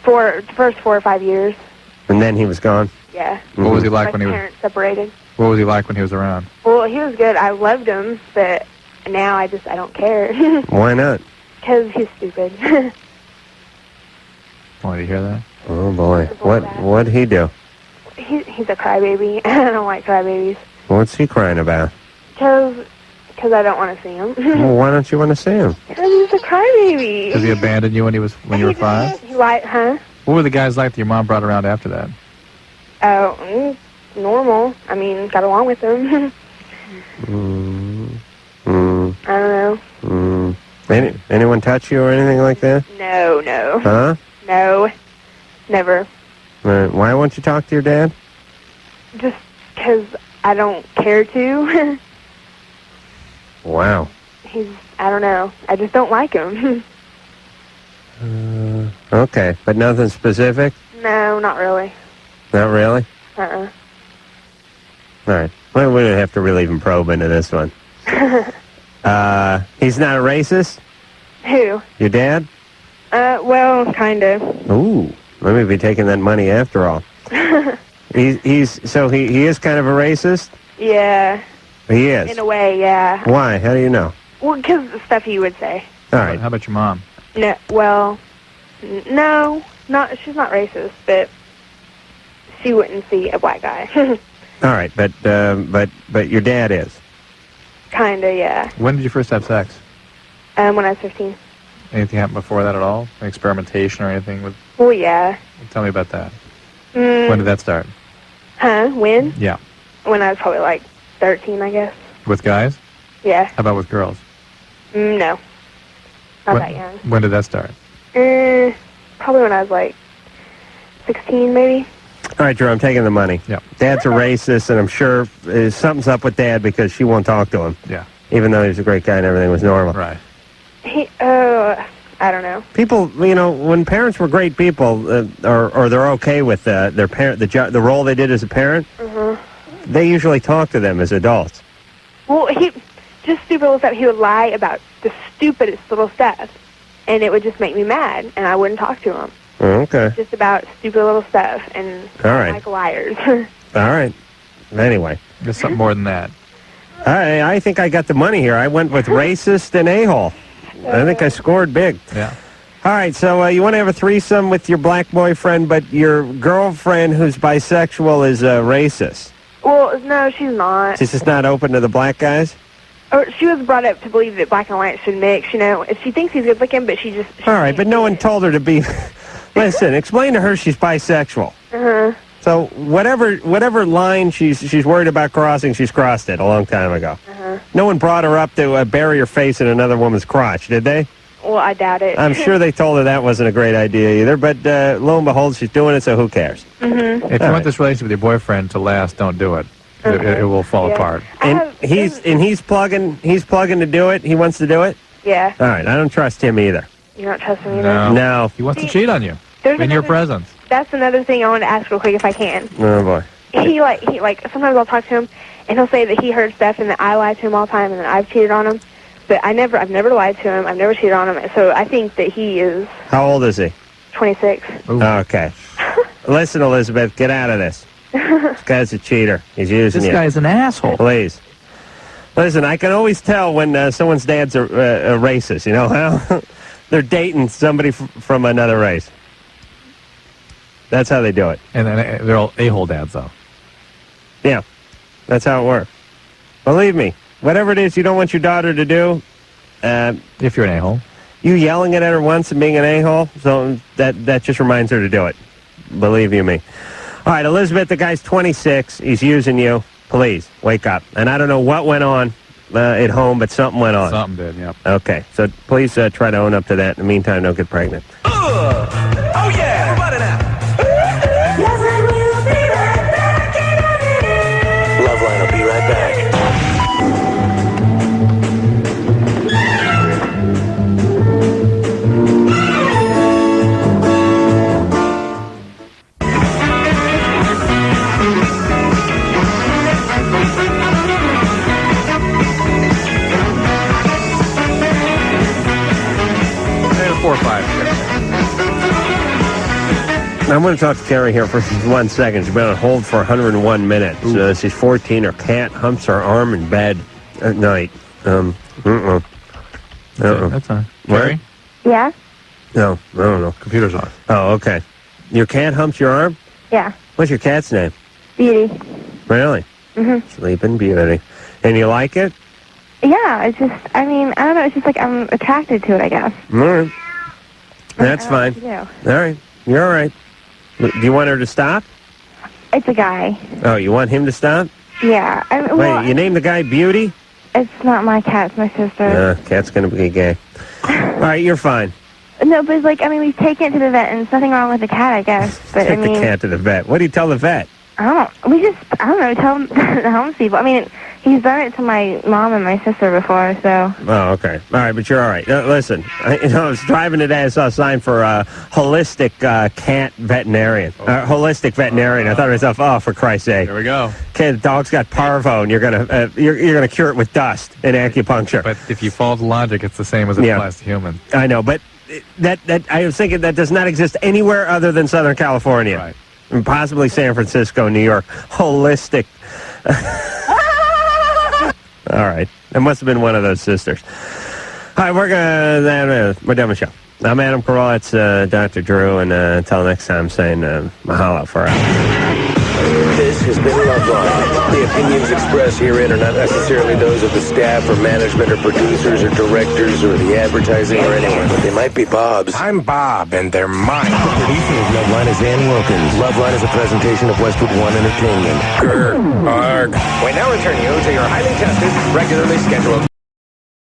For the first 4 or 5 years. And then he was gone? Yeah. Mm-hmm. What was he like when he My was... parents separated. What was he like when he was around? Well, he was good. I loved him, but now I don't care. Why not? Because he's stupid. Oh, did you hear that? Oh, boy. What'd he do? He's a crybaby. I don't like crybabies. What's he crying about? Because I don't want to see him. Well, why don't you want to see him? Because he's a crybaby. Did he abandon you when you were 5? He like, huh? What were the guys like that your mom brought around after that? Oh, normal. I mean, got along with them. I don't know. Anyone touch you or anything like that? No. Huh? No. Never. Why won't you talk to your dad? Just because I don't care to. Wow. I don't know. I just don't like him. Okay, but nothing specific? No, not really. Not really? Uh-uh. All right. Well, we don't have to really even probe into this one. He's not a racist? Who? Your dad? Well, kind of. Ooh, let me be taking that money after all. He is kind of a racist? Yeah. He is? In a way, yeah. Why? How do you know? Well, because of the stuff he would say. All right. How about your mom? No, well, no, she's not racist, but she wouldn't see a black guy. All right, but your dad is? Kinda, yeah. When did you first have sex? When I was 15. Anything happened before that at all? Experimentation or anything with... Well, yeah. Tell me about that. When did that start? Huh? When? Yeah. When I was probably like 13, I guess. With guys? Yeah. How about with girls? No. Not when, that young. When did that start? Probably when I was like 16, maybe. All right, Drew, I'm taking the money. Yeah. Dad's a racist, and I'm sure something's up with Dad because she won't talk to him. Yeah. Even though he's a great guy and everything was normal. Right. I don't know. People, when parents were great people, or they're okay with their parent, the role they did as a parent, they usually talk to them as adults. Well, he just stupid little stuff. He would lie about the stupidest little stuff, and it would just make me mad, and I wouldn't talk to him. Okay. Just about stupid little stuff, and All right. like liars. All right. Anyway. There's something more than that. I think I got the money here. I went with racist and a-hole. I think I scored big. Yeah. All right, so you want to have a threesome with your black boyfriend, but your girlfriend who's bisexual is racist. Well, no, she's not. She's just not open to the black guys? Or she was brought up to believe that black and white should mix, If she thinks he's good looking, but she All right, but no one told her to be... Listen, explain to her she's bisexual. So whatever line she's worried about crossing, she's crossed it a long time ago. No one brought her up to bury her face in another woman's crotch, did they? Well, I doubt it. I'm sure they told her that wasn't a great idea either, but lo and behold, she's doing it, so who cares? If you want this relationship with your boyfriend to last, don't do it. It will fall apart. And he's plugging to do it. He wants to do it. Yeah. All right, I don't trust him either. You don't trust me either? No. He wants to cheat on you There's in your another- presence. That's another thing I want to ask real quick if I can. Oh boy. He sometimes I'll talk to him and he'll say that he heard stuff and that I lie to him all the time and that I've cheated on him. But I've never lied to him. I've never cheated on him. So I think that he is How old is he? 26. Okay. Listen, Elizabeth, get out of this. This guy's a cheater. He's using This you. guy's an asshole. Please. Listen, I can always tell when someone's dad's a racist, you know how? They're dating somebody from another race. That's how they do it. And then they're all a-hole dads, though. Yeah, that's how it works. Believe me, whatever it is you don't want your daughter to do, if you're an a-hole, you yelling at her once and being an a-hole, so that just reminds her to do it. Believe you me. All right, Elizabeth, the guy's 26. He's using you. Please, wake up. And I don't know what went on at home, but something went on. Something did, yep. Okay, so please try to own up to that. In the meantime, don't get pregnant. Oh yeah, everybody now. Loveline will be right back. Maybe 4 or 5. I'm going to talk to Carrie here for 1 second. She's been on hold for 101 minutes. She's 14. Her cat humps her arm in bed at night. That's fine. Carrie? Yeah? No, I don't know. Computer's on. Oh, okay. Your cat humps your arm? Yeah. What's your cat's name? Beauty. Really? Sleeping Beauty. And you like it? Yeah, it's just, I don't know, it's just like I'm attracted to it, I guess. All right. That's fine. Yeah. All right. You're all right. Do you want her to stop? It's a guy. Oh, you want him to stop? Yeah. Wait, you named the guy Beauty? It's not my cat, it's my sister. Cat's going to be gay. All right, you're fine. No, but it's like, we've taken it to the vet, and there's nothing wrong with the cat, I guess. But Take the cat to the vet. What do you tell the vet? I don't know, tell the homeless people. He's done it to my mom and my sister before, so. Oh, okay. All right, but you're all right. Listen, I was driving today, I saw a sign for holistic cat veterinarian. Holistic veterinarian. I thought to myself, oh, for Christ's sake. There we go. Okay, the dog's got parvo, and you're gonna cure it with dust and acupuncture. But if you follow the logic, it's the same as it applies to humans. I know, but that I was thinking that does not exist anywhere other than Southern California. Right. And possibly San Francisco, New York. Holistic. All right. That must have been one of those sisters. All right, we're done with the show. I'm Adam Carolla. It's Dr. Drew. And until next time, I'm saying mahalo for us. This has been Loveline. The opinions expressed herein are not necessarily those of the staff or management or producers or directors or the advertising or anyone, but they might be Bob's. I'm Bob, and they're mine. The producer of Loveline is Ann Wilkins. Loveline is a presentation of Westwood One Entertainment. Grr, arg. We now return you to your highly tested, regularly scheduled